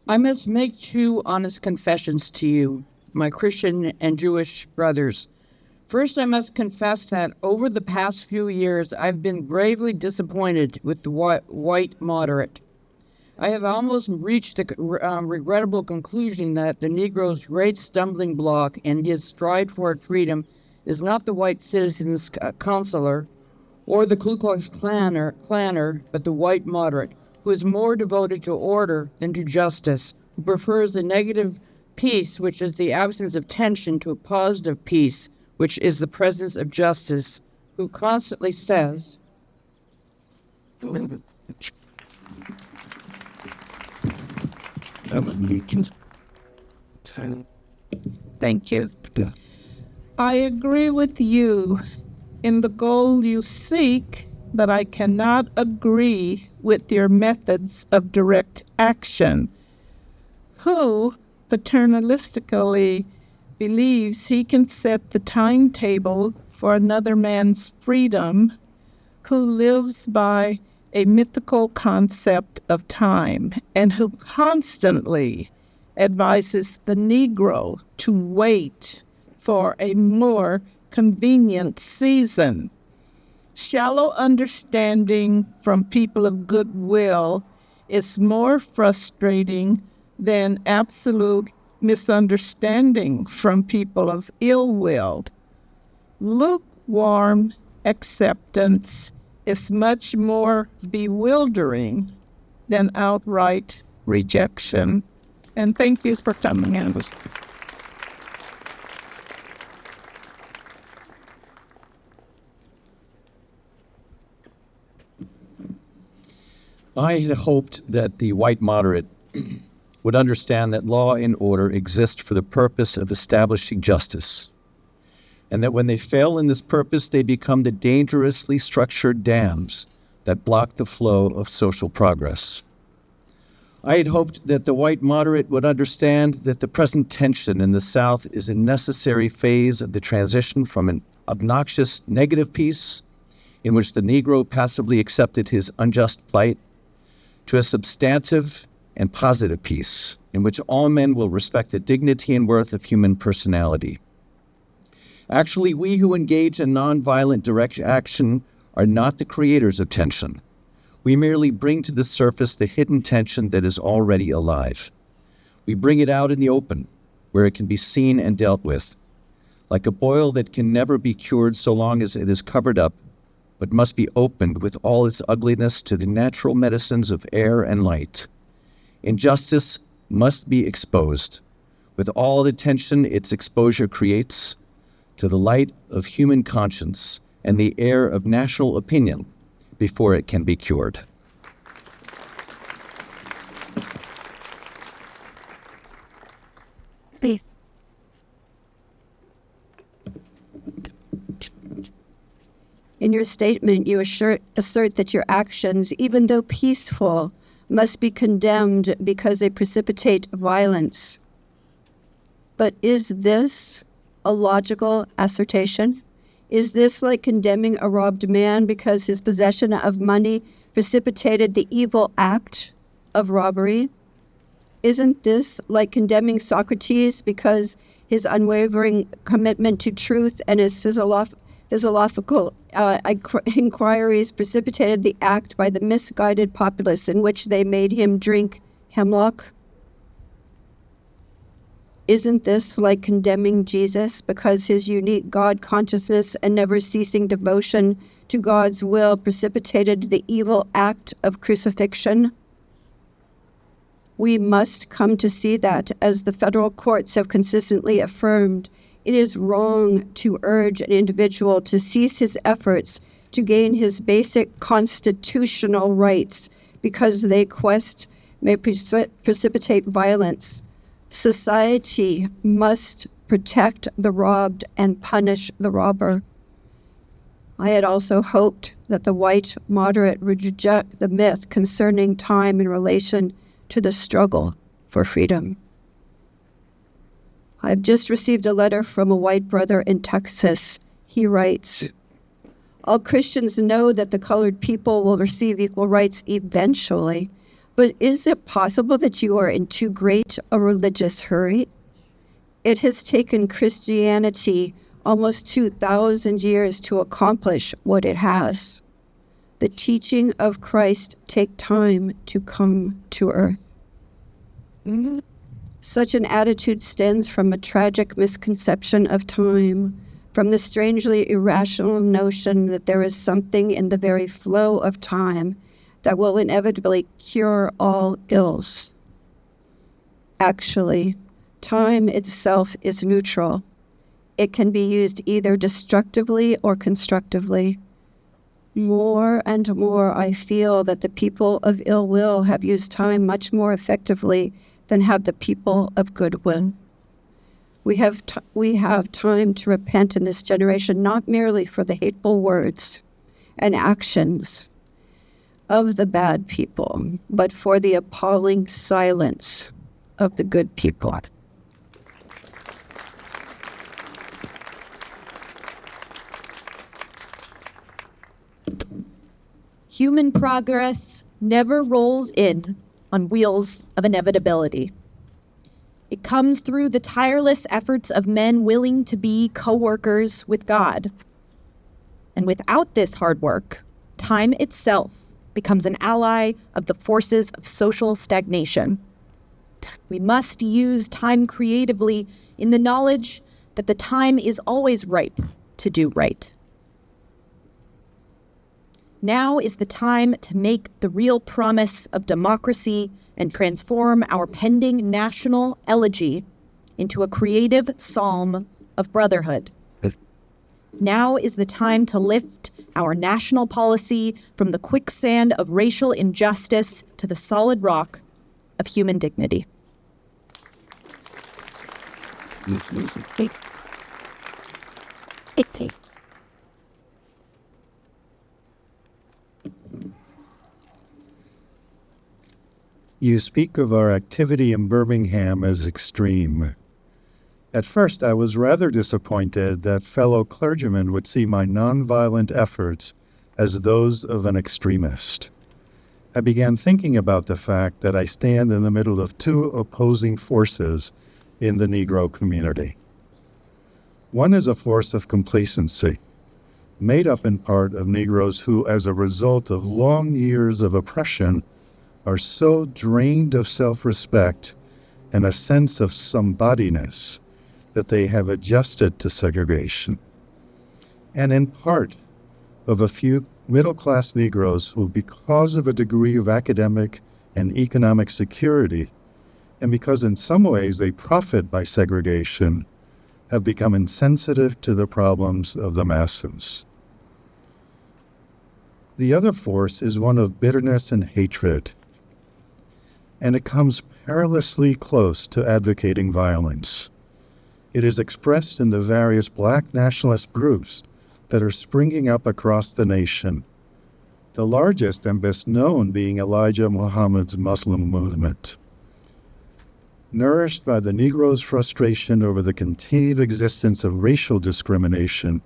I must make two honest confessions to you, my Christian and Jewish brothers. First, I must confess that over the past few years, I've been gravely disappointed with the white moderate. I have almost reached the regrettable conclusion that the Negro's great stumbling block in his stride for freedom is not the white citizens' counselor or the Ku Klux Klanner, but the white moderate, who is more devoted to order than to justice, who prefers the negative peace, which is the absence of tension, to a positive peace, which is the presence of justice, who constantly says, Thank you. I agree with you in the goal you seek, but I cannot agree with your methods of direct action. Who paternalistically believes he can set the timetable for another man's freedom, who lives by a mythical concept of time, and who constantly advises the Negro to wait for a more convenient season. Shallow understanding from people of goodwill is more frustrating than absolute misunderstanding from people of ill will. Lukewarm acceptance is much more bewildering than outright rejection. And thank you for coming in. I had hoped that the white moderate would understand that law and order exist for the purpose of establishing justice, and that when they fail in this purpose, they become the dangerously structured dams that block the flow of social progress. I had hoped that the white moderate would understand that the present tension in the South is a necessary phase of the transition from an obnoxious negative peace, in which the Negro passively accepted his unjust plight, to a substantive and positive peace, in which all men will respect the dignity and worth of human personality. Actually, we who engage in nonviolent direct action are not the creators of tension. We merely bring to the surface the hidden tension that is already alive. We bring it out in the open, where it can be seen and dealt with, like a boil that can never be cured so long as it is covered up, but must be opened with all its ugliness to the natural medicines of air and light. Injustice must be exposed, with all the tension its exposure creates, to the light of human conscience and the air of national opinion before it can be cured. In your statement, you assert that your actions, even though peaceful, must be condemned because they precipitate violence. But is this a logical assertion? Is this like condemning a robbed man because his possession of money precipitated the evil act of robbery? Isn't this like condemning Socrates because his unwavering commitment to truth and his philosophical inquiries precipitated the act by the misguided populace in which they made him drink hemlock? Isn't this like condemning Jesus because his unique God consciousness and never ceasing devotion to God's will precipitated the evil act of crucifixion? We must come to see that, as the federal courts have consistently affirmed, it is wrong to urge an individual to cease his efforts to gain his basic constitutional rights because they quest may precipitate violence. Society must protect the robbed and punish the robber. I had also hoped that the white moderate would reject the myth concerning time in relation to the struggle for freedom. I've just received a letter from a white brother in Texas. He writes, "All Christians know that the colored people will receive equal rights eventually, but is it possible that you are in too great a religious hurry? It has taken Christianity almost 2,000 years to accomplish what it has. The teaching of Christ take time to come to earth." Such an attitude stems from a tragic misconception of time, from the strangely irrational notion that there is something in the very flow of time that will inevitably cure all ills. Actually, time itself is neutral. It can be used either destructively or constructively. More and more, I feel that the people of ill will have used time much more effectively than have the people of goodwill. We have time to repent in this generation, not merely for the hateful words and actions of the bad people, but for the appalling silence of the good people. Human progress never rolls in on wheels of inevitability. It comes through the tireless efforts of men willing to be co-workers with God. And without this hard work, time itself becomes an ally of the forces of social stagnation. We must use time creatively in the knowledge that the time is always ripe to do right. Now is the time to make the real promise of democracy and transform our pending national elegy into a creative psalm of brotherhood. Now is the time to lift our national policy from the quicksand of racial injustice to the solid rock of human dignity. You speak of our activity in Birmingham as extreme. At first, I was rather disappointed that fellow clergymen would see my nonviolent efforts as those of an extremist. I began thinking about the fact that I stand in the middle of two opposing forces in the Negro community. One is a force of complacency, made up in part of Negroes who, as a result of long years of oppression, are so drained of self-respect and a sense of somebodyness that they have adjusted to segregation. And in part of a few middle-class Negroes who, because of a degree of academic and economic security, and because in some ways they profit by segregation, have become insensitive to the problems of the masses. The other force is one of bitterness and hatred, and it comes perilously close to advocating violence. It is expressed in the various black nationalist groups that are springing up across the nation, the largest and best known being Elijah Muhammad's Muslim movement. Nourished by the Negro's frustration over the continued existence of racial discrimination,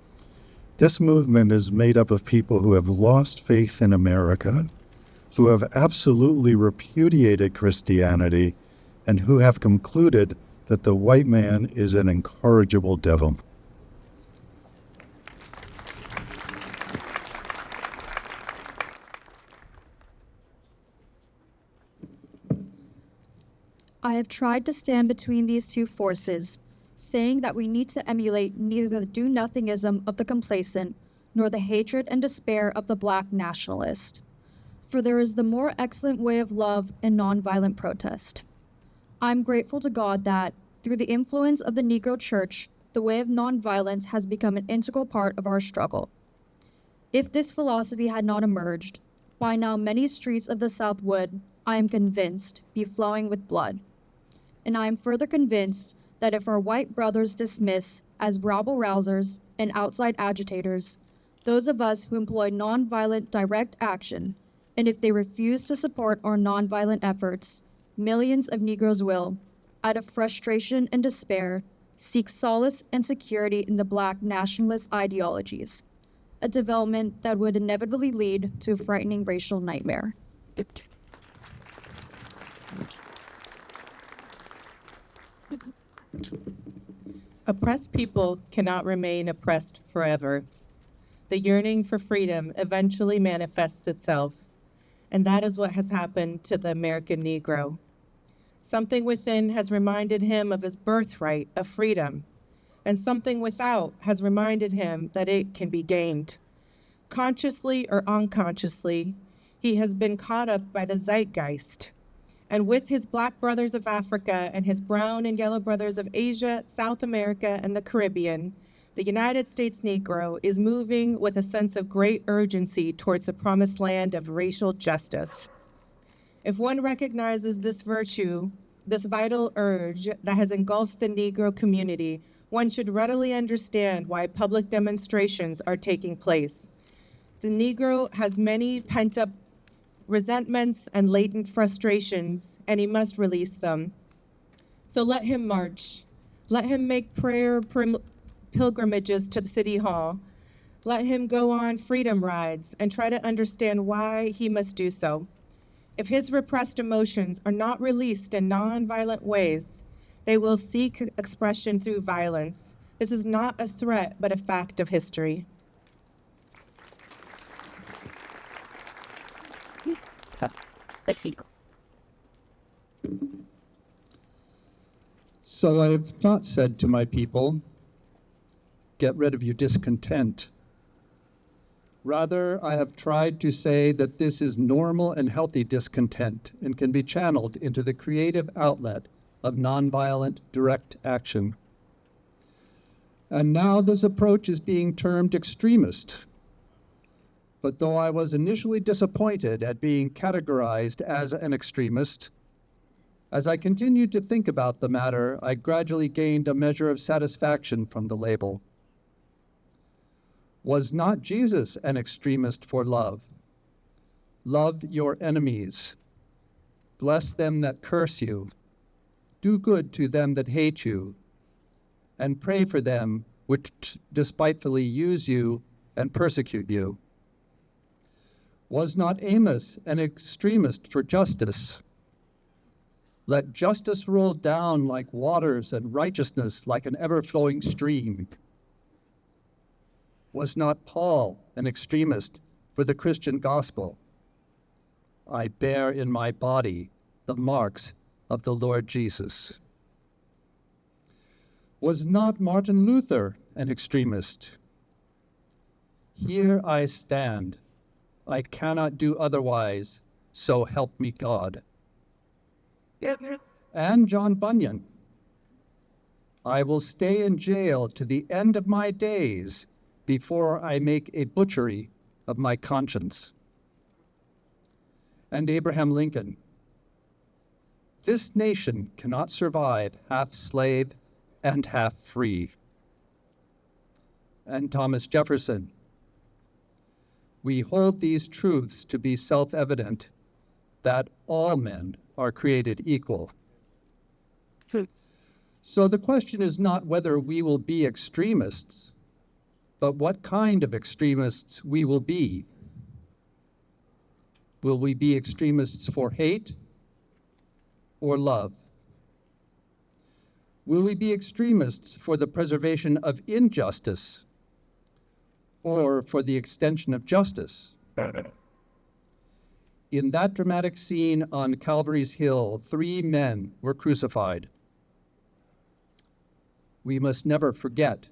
this movement is made up of people who have lost faith in America, who have absolutely repudiated Christianity, and who have concluded that the white man is an incorrigible devil. I have tried to stand between these two forces, saying that we need to emulate neither the do-nothingism of the complacent nor the hatred and despair of the black nationalist. For there is the more excellent way of love and nonviolent protest. I'm grateful to God that, through the influence of the Negro Church, the way of nonviolence has become an integral part of our struggle. If this philosophy had not emerged, by now many streets of the South would, I am convinced, be flowing with blood. And I am further convinced that if our white brothers dismiss, as rabble-rousers and outside agitators, those of us who employ nonviolent direct action, and if they refuse to support our nonviolent efforts, millions of Negroes will, out of frustration and despair, seek solace and security in the black nationalist ideologies, a development that would inevitably lead to a frightening racial nightmare. Oppressed people cannot remain oppressed forever. The yearning for freedom eventually manifests itself, and that is what has happened to the American Negro. Something within has reminded him of his birthright of freedom, and something without has reminded him that it can be gained. Consciously or unconsciously, he has been caught up by the zeitgeist, and with his black brothers of Africa and his brown and yellow brothers of Asia, South America, and the Caribbean, the United States Negro is moving with a sense of great urgency towards the promised land of racial justice. If one recognizes this virtue, this vital urge that has engulfed the Negro community, one should readily understand why public demonstrations are taking place. The Negro has many pent-up resentments and latent frustrations, and he must release them. So let him march. Let him make prayer pilgrimages to the City Hall. Let him go on freedom rides and try to understand why he must do so. If his repressed emotions are not released in nonviolent ways, they will seek expression through violence. This is not a threat, but a fact of history. So I have not said to my people, get rid of your discontent. Rather, I have tried to say that this is normal and healthy discontent and can be channeled into the creative outlet of nonviolent direct action. And now this approach is being termed extremist. But though I was initially disappointed at being categorized as an extremist, as I continued to think about the matter, I gradually gained a measure of satisfaction from the label. Was not Jesus an extremist for love? Love your enemies. Bless them that curse you. Do good to them that hate you. And pray for them which despitefully use you and persecute you. Was not Amos an extremist for justice? Let justice roll down like waters and righteousness like an ever-flowing stream. Was not Paul an extremist for the Christian gospel? I bear in my body the marks of the Lord Jesus. Was not Martin Luther an extremist? Here I stand. I cannot do otherwise, so help me God. And John Bunyan. I will stay in jail to the end of my days before I make a butchery of my conscience. And Abraham Lincoln. This nation cannot survive half slave and half free. And Thomas Jefferson. We hold these truths to be self-evident, that all men are created equal. So the question is not whether we will be extremists, but what kind of extremists we will be. Will we be extremists for hate or love? Will we be extremists for the preservation of injustice or for the extension of justice? in that dramatic scene on Calvary's Hill, 3 men were crucified. We must never forget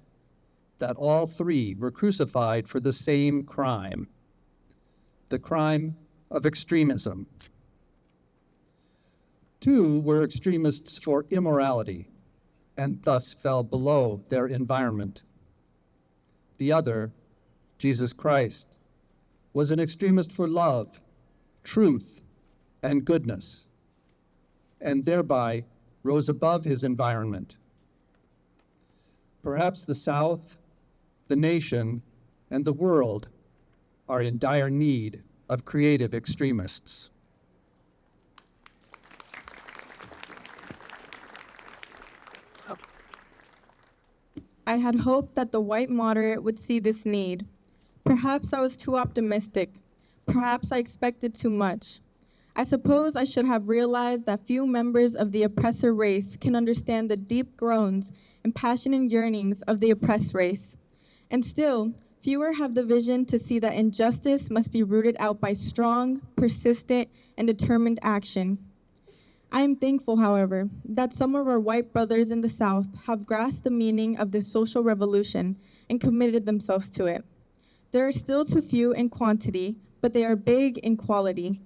that all 3 were crucified for the same crime, the crime of extremism. 2 were extremists for immorality and thus fell below their environment. The other, Jesus Christ, was an extremist for love, truth, and goodness, and thereby rose above his environment. Perhaps the South, the nation, and the world are in dire need of creative extremists. I had hoped that the white moderate would see this need. Perhaps I was too optimistic. Perhaps I expected too much. I suppose I should have realized that few members of the oppressor race can understand the deep groans and passionate yearnings of the oppressed race. And still, fewer have the vision to see that injustice must be rooted out by strong, persistent, and determined action. I am thankful, however, that some of our white brothers in the South have grasped the meaning of this social revolution and committed themselves to it. There are still too few in quantity, but they are big in quality.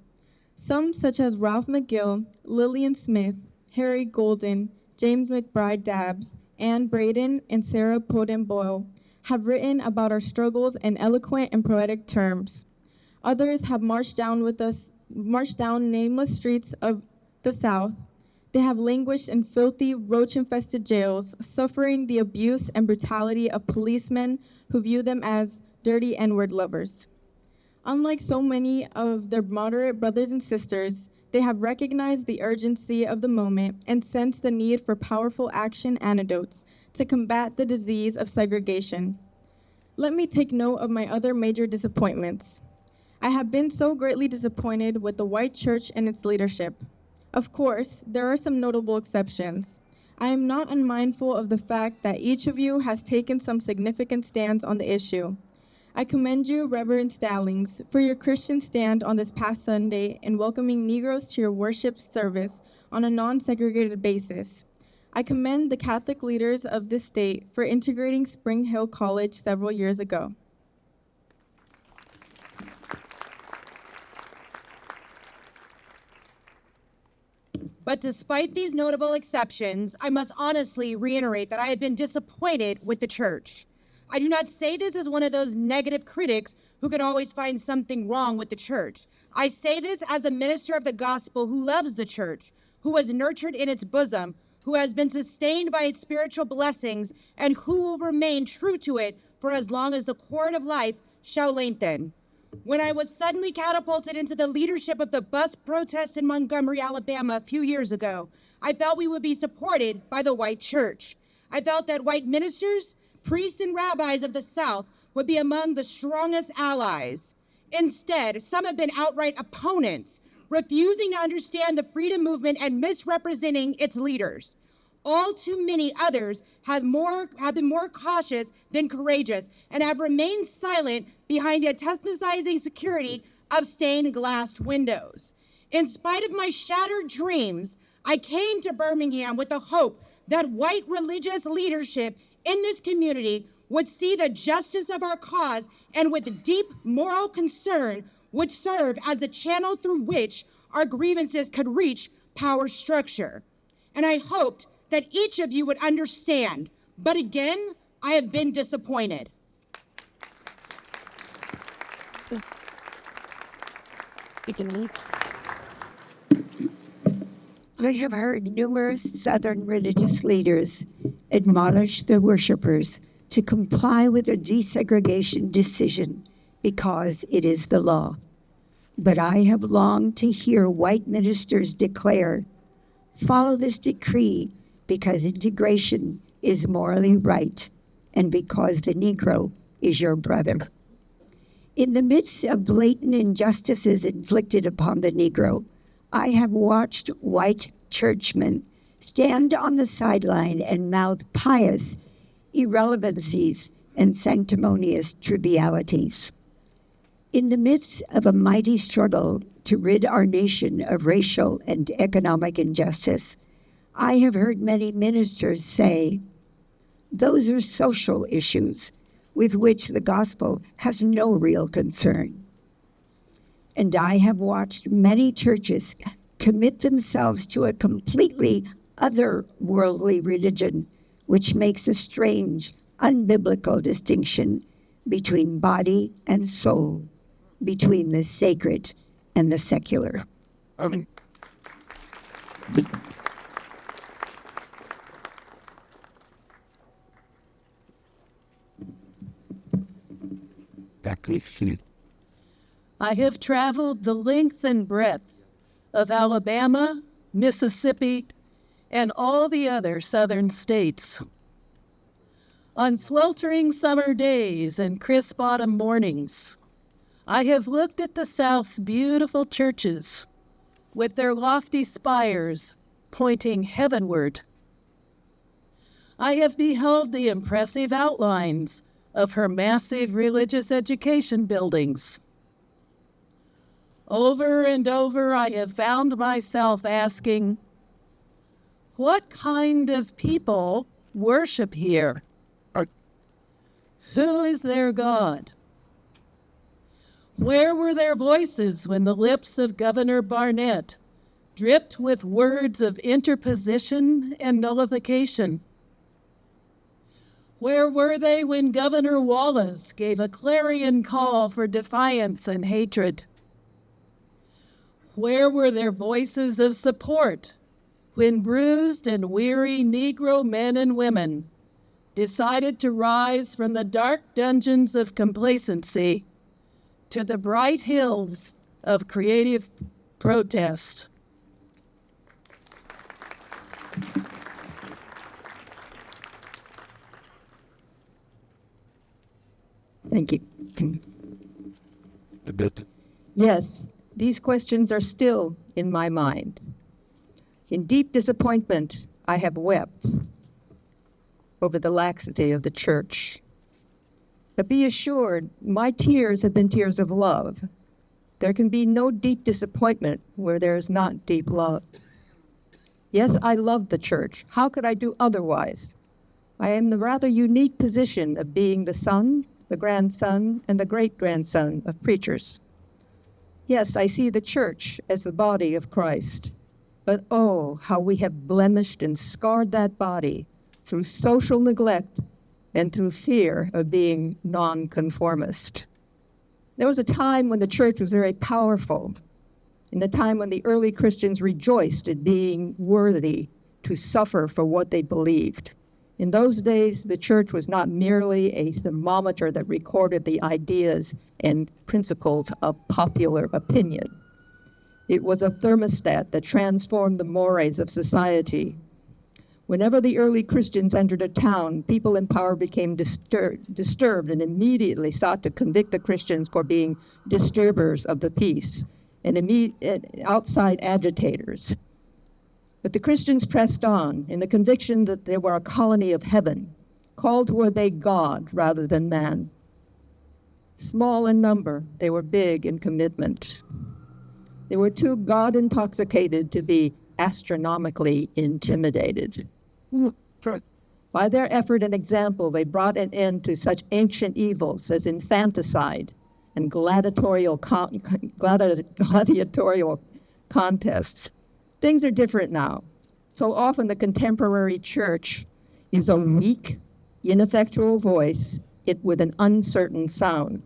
Some, such as Ralph McGill, Lillian Smith, Harry Golden, James McBride Dabbs, Ann Braden, and Sarah Poden Boyle, have written about our struggles in eloquent and poetic terms. Others have marched down nameless streets of the South. They have languished in filthy, roach-infested jails, suffering the abuse and brutality of policemen who view them as dirty N-word lovers. Unlike so many of their moderate brothers and sisters, they have recognized the urgency of the moment and sensed the need for powerful action antidotes to combat the disease of segregation. Let me take note of my other major disappointments. I have been so greatly disappointed with the white church and its leadership. Of course, there are some notable exceptions. I am not unmindful of the fact that each of you has taken some significant stands on the issue. I commend you, Reverend Stallings, for your Christian stand on this past Sunday in welcoming Negroes to your worship service on a non-segregated basis. I commend the Catholic leaders of this state for integrating Spring Hill College several years ago. But despite these notable exceptions, I must honestly reiterate that I have been disappointed with the church. I do not say this as one of those negative critics who can always find something wrong with the church. I say this as a minister of the gospel who loves the church, who was nurtured in its bosom, who has been sustained by its spiritual blessings, and who will remain true to it for as long as the cord of life shall lengthen. When I was suddenly catapulted into the leadership of the bus protests in Montgomery, Alabama a few years ago, I felt we would be supported by the white church. I felt that white ministers, priests, and rabbis of the South would be among the strongest allies. Instead, some have been outright opponents, refusing to understand the freedom movement and misrepresenting its leaders. All too many others have been more cautious than courageous and have remained silent behind the aestheticizing security of stained glass windows. In spite of my shattered dreams, I came to Birmingham with the hope that white religious leadership in this community would see the justice of our cause and with deep moral concern would serve as the channel through which our grievances could reach power structure. And I hoped that each of you would understand. But again, I have been disappointed. I have heard numerous Southern religious leaders admonish their worshipers to comply with a desegregation decision because it is the law. But I have longed to hear white ministers declare, follow this decree because integration is morally right and because the Negro is your brother. In the midst of blatant injustices inflicted upon the Negro, I have watched white churchmen stand on the sideline and mouth pious irrelevancies and sanctimonious trivialities. In the midst of a mighty struggle to rid our nation of racial and economic injustice. I have heard many ministers say, those are social issues with which the gospel has no real concern. And I have watched many churches commit themselves to a completely otherworldly religion, which makes a strange, unbiblical distinction between body and soul, between the sacred and the secular. I mean, I have traveled the length and breadth of Alabama, Mississippi, and all the other southern states. On sweltering summer days and crisp autumn mornings, I have looked at the South's beautiful churches with their lofty spires pointing heavenward. I have beheld the impressive outlines of her massive religious education buildings. Over and over, I have found myself asking, what kind of people worship here? Who is their God? Where were their voices when the lips of Governor Barnett dripped with words of interposition and nullification? Where were they when Governor Wallace gave a clarion call for defiance and hatred? Where were their voices of support when bruised and weary Negro men and women decided to rise from the dark dungeons of complacency to the bright hills of creative protest? Thank you. a bit. Yes, these questions are still in my mind. In deep disappointment, I have wept over the laxity of the church. But be assured, my tears have been tears of love. There can be no deep disappointment where there is not deep love. Yes, I love the church. How could I do otherwise? I am in the rather unique position of being the son, the grandson, and the great-grandson of preachers. Yes, I see the church as the body of Christ. But oh, how we have blemished and scarred that body through social neglect and through fear of being nonconformist. There was a time when the church was very powerful, in the time when the early Christians rejoiced at being worthy to suffer for what they believed. In those days, the church was not merely a thermometer that recorded the ideas and principles of popular opinion. It was a thermostat that transformed the mores of society. Whenever the early Christians entered a town, people in power became disturbed and immediately sought to convict the Christians for being disturbers of the peace and outside agitators. But the Christians pressed on in the conviction that they were a colony of heaven, called to obey God rather than man. Small in number, they were big in commitment. They were too God-intoxicated to be astronomically intimidated. By their effort and example, they brought an end to such ancient evils as infanticide and gladiatorial contests. Things are different now. So often the contemporary church is a weak, ineffectual voice with an uncertain sound.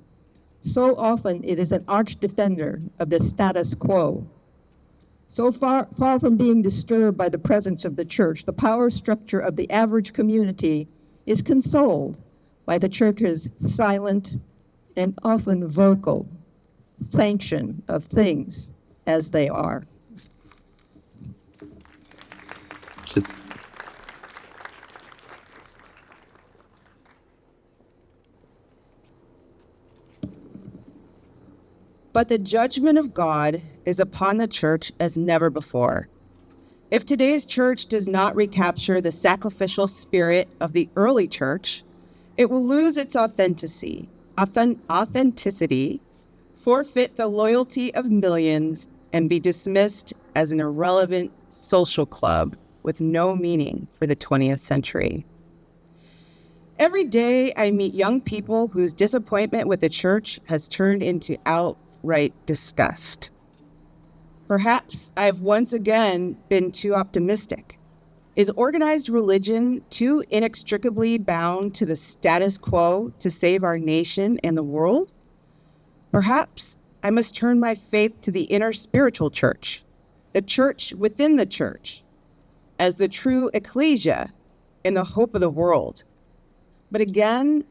So often it is an arch defender of the status quo. So far from being disturbed by the presence of the church, the power structure of the average community is consoled by the church's silent and often vocal sanction of things as they are. But the judgment of God is upon the church as never before. If today's church does not recapture the sacrificial spirit of the early church, it will lose its authenticity, forfeit the loyalty of millions, and be dismissed as an irrelevant social club with no meaning for the 20th century. Every day I meet young people whose disappointment with the church has turned into outright disgust. Perhaps I've once again been too optimistic. Is organized religion too inextricably bound to the status quo to save our nation and the world? Perhaps I must turn my faith to the inner spiritual church, the church within the church, as the true ecclesia and the hope of the world. But again,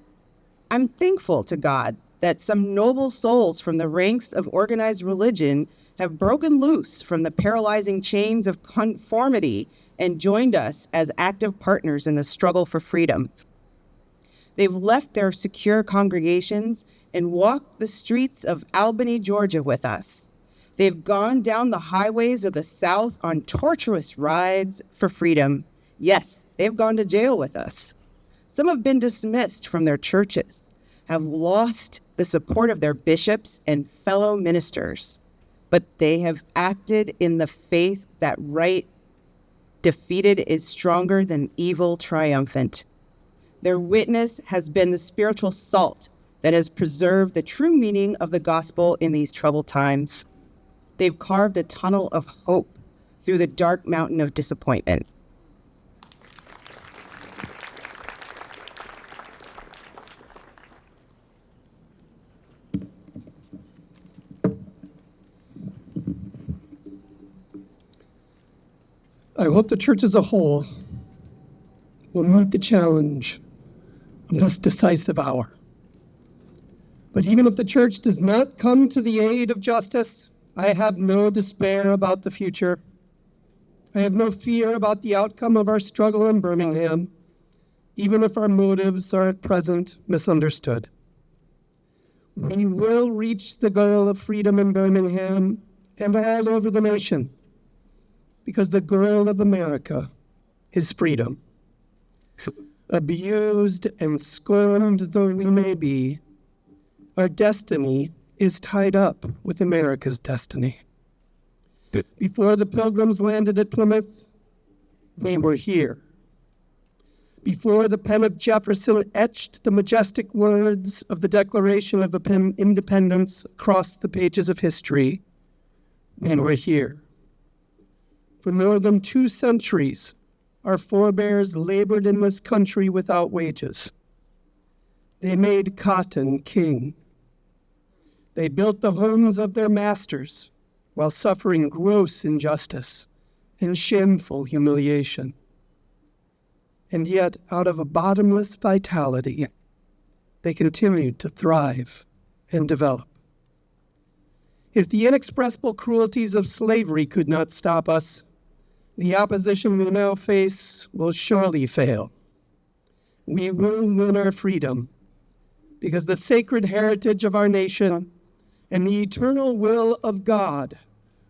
I'm thankful to God that some noble souls from the ranks of organized religion have broken loose from the paralyzing chains of conformity and joined us as active partners in the struggle for freedom. They've left their secure congregations and walked the streets of Albany, Georgia with us. They've gone down the highways of the South on torturous rides for freedom. Yes, they've gone to jail with us. Some have been dismissed from their churches, have lost the support of their bishops and fellow ministers, but they have acted in the faith that right defeated is stronger than evil triumphant. Their witness has been the spiritual salt that has preserved the true meaning of the gospel in these troubled times. They've carved a tunnel of hope through the dark mountain of disappointment. I hope the church as a whole will meet the challenge of this decisive hour. But even if the church does not come to the aid of justice, I have no despair about the future. I have no fear about the outcome of our struggle in Birmingham, even if our motives are at present misunderstood. We will reach the goal of freedom in Birmingham and all over the nation, because the goal of America is freedom. Abused and scorned though we may be, our destiny is tied up with America's destiny. Before the Pilgrims landed at Plymouth, we were here. Before the pen of Jefferson etched the majestic words of the Declaration of Independence across the pages of history, we were here. For more than 2 centuries, our forebears labored in this country without wages. They made cotton king. They built the homes of their masters while suffering gross injustice and shameful humiliation. And yet, out of a bottomless vitality, they continued to thrive and develop. If the inexpressible cruelties of slavery could not stop us, the opposition we now face will surely fail. We will win our freedom because the sacred heritage of our nation and the eternal will of God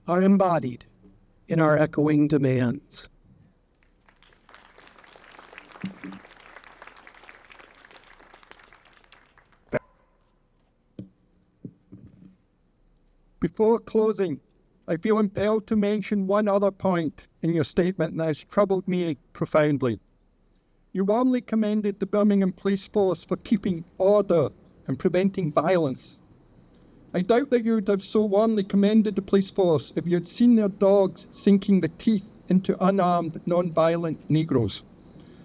are embodied in our echoing demands. Before closing, I feel impelled to mention one other point in your statement that has troubled me profoundly. You warmly commended the Birmingham police force for keeping order and preventing violence. I doubt that you would have so warmly commended the police force if you had seen their dogs sinking the teeth into unarmed, non-violent Negroes.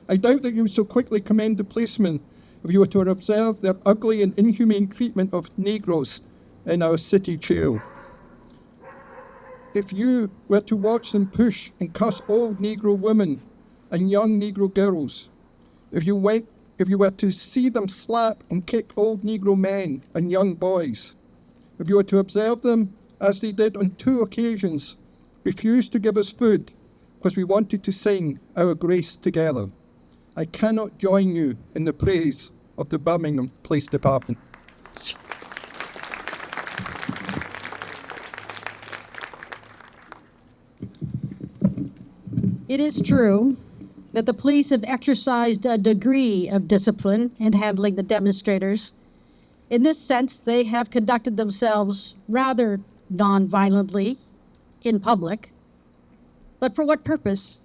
I doubt that you would so quickly commend the policemen if you were to observe their ugly and inhumane treatment of Negroes in our city jail. If you were to watch them push and cuss old Negro women and young Negro girls, if you were to see them slap and kick old Negro men and young boys, if you were to observe them, as they did on 2 occasions, refuse to give us food because we wanted to sing our grace together, I cannot join you in the praise of the Birmingham Police Department. It is true that the police have exercised a degree of discipline in handling the demonstrators. In this sense, they have conducted themselves rather non-violently in public. But for what purpose?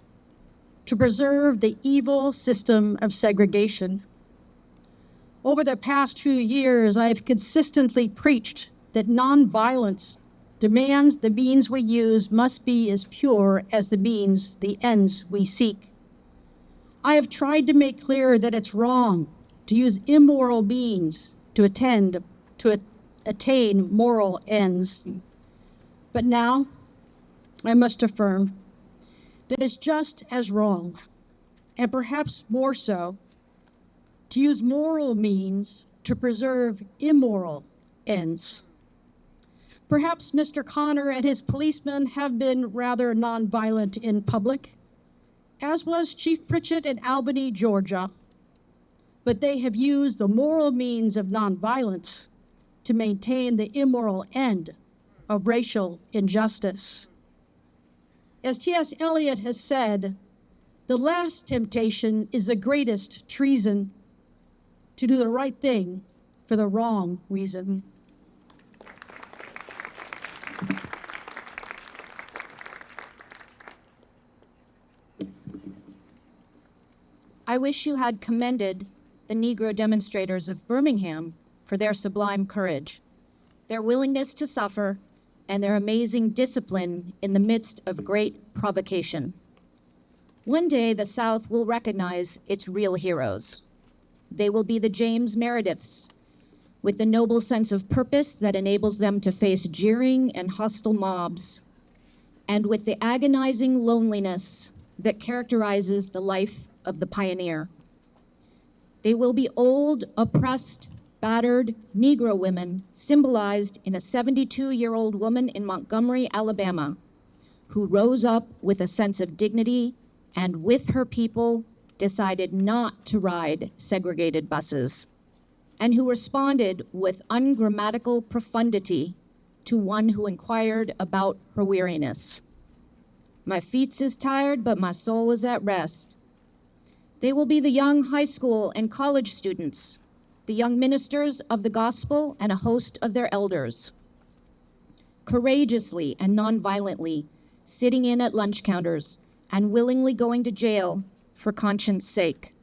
To preserve the evil system of segregation. Over the past few years, I have consistently preached that nonviolence demands the means we use must be as pure as the ends we seek. I have tried to make clear that it's wrong to use immoral means to attain moral ends. But now, I must affirm that it's just as wrong, and perhaps more so, to use moral means to preserve immoral ends. Perhaps Mr. Connor and his policemen have been rather nonviolent in public, as was Chief Pritchett in Albany, Georgia, but they have used the moral means of nonviolence to maintain the immoral end of racial injustice. As T.S. Eliot has said, the last temptation is the greatest treason, to do the right thing for the wrong reason. I wish you had commended the Negro demonstrators of Birmingham for their sublime courage, their willingness to suffer, and their amazing discipline in the midst of great provocation. One day, the South will recognize its real heroes. They will be the James Merediths, with the noble sense of purpose that enables them to face jeering and hostile mobs, and with the agonizing loneliness that characterizes the life of the pioneer. They will be old, oppressed, battered Negro women, symbolized in a 72-year-old woman in Montgomery, Alabama, who rose up with a sense of dignity and with her people decided not to ride segregated buses, and who responded with ungrammatical profundity to one who inquired about her weariness. My feet is tired, but my soul is at rest. They will be the young high school and college students, the young ministers of the gospel, and a host of their elders, courageously and nonviolently sitting in at lunch counters and willingly going to jail for conscience sake.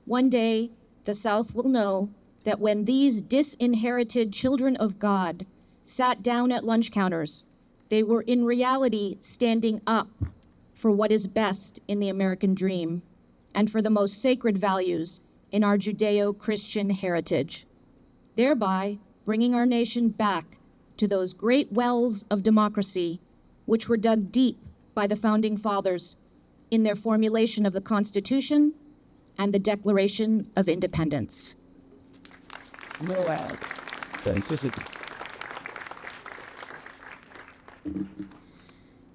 One day, the South will know that when these disinherited children of God sat down at lunch counters, they were in reality standing up for what is best in the American dream and for the most sacred values in our Judeo-Christian heritage, thereby bringing our nation back to those great wells of democracy which were dug deep by the Founding Fathers in their formulation of the Constitution and the Declaration of Independence. Thank you.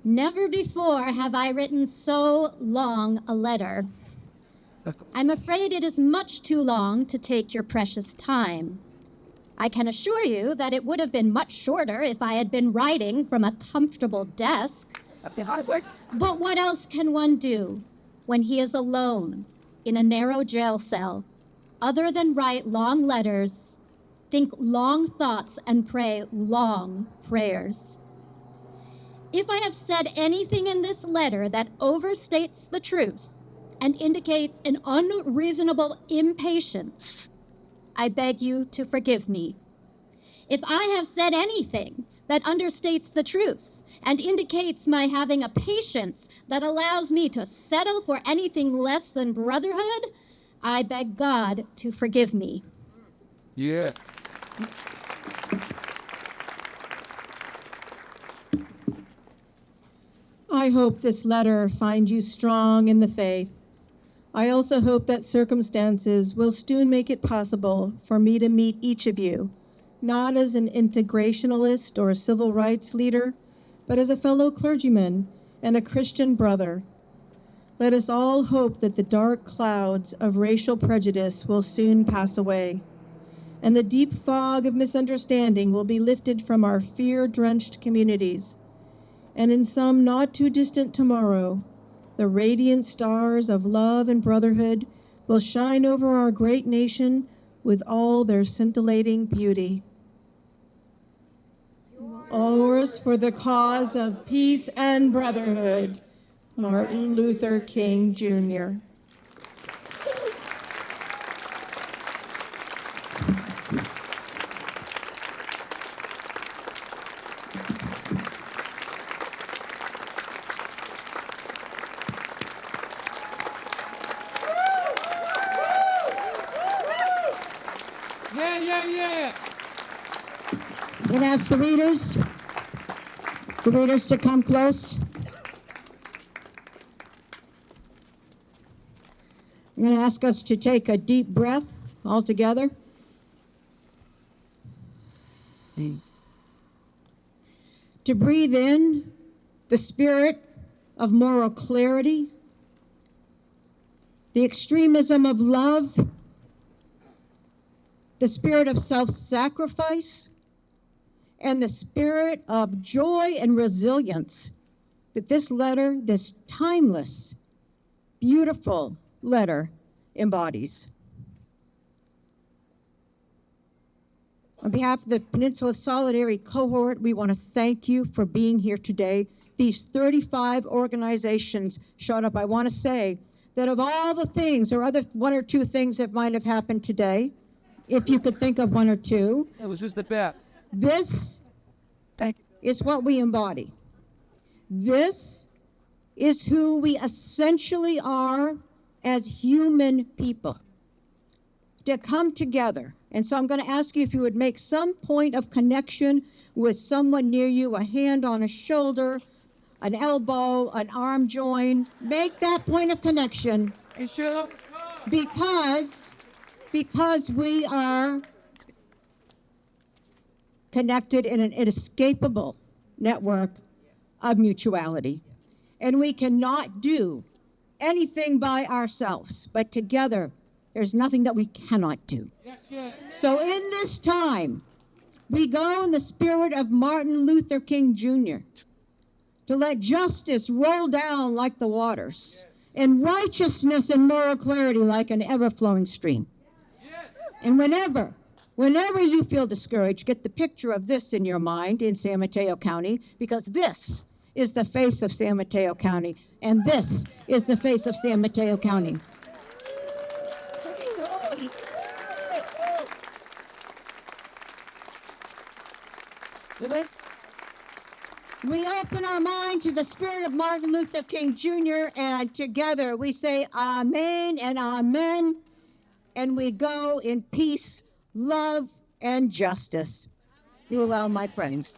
Never before have I written so long a letter. I'm afraid it is much too long to take your precious time. I can assure you that it would have been much shorter if I had been writing from a comfortable desk. But what else can one do when he is alone in a narrow jail cell, other than write long letters, think long thoughts, and pray long prayers? If I have said anything in this letter that overstates the truth and indicates an unreasonable impatience, I beg you to forgive me. If I have said anything that understates the truth and indicates my having a patience that allows me to settle for anything less than brotherhood, I beg God to forgive me. Yeah. I hope this letter finds you strong in the faith. I also hope that circumstances will soon make it possible for me to meet each of you, not as an integrationalist or a civil rights leader, but as a fellow clergyman and a Christian brother. Let us all hope that the dark clouds of racial prejudice will soon pass away, and the deep fog of misunderstanding will be lifted from our fear-drenched communities. And in some not too distant tomorrow, the radiant stars of love and brotherhood will shine over our great nation with all their scintillating beauty. Ours for the cause of peace and brotherhood, Martin Luther King, Jr. Yeah. I'm going to ask the readers to come close. I'm going to ask us to take a deep breath all together. To breathe in the spirit of moral clarity, the extremism of love, the spirit of self-sacrifice, and the spirit of joy and resilience that this letter, this timeless, beautiful letter embodies. On behalf of the Peninsula Solidarity Cohort, we want to thank you for being here today. These 35 organizations showed up. I want to say that of all the things, or other one or two things that might have happened today, if you could think of one or two, It was just the best. this is what we embody. This is who we essentially are as human people. To come together. And so I'm going to ask you if you would make some point of connection with someone near you, a hand on a shoulder, an elbow, an arm join. Make that point of connection. Because we are connected in an inescapable network of mutuality. And we cannot do anything by ourselves, but together, there's nothing that we cannot do. So in this time, we go in the spirit of Martin Luther King Jr. to let justice roll down like the waters, and righteousness and moral clarity like an ever-flowing stream. And whenever you feel discouraged, get the picture of this in your mind in San Mateo County, because this is the face of San Mateo County, and this is the face of San Mateo County. We open our mind to the spirit of Martin Luther King Jr., and together we say amen and amen, and we go in peace, love, and justice. Be well, my friends.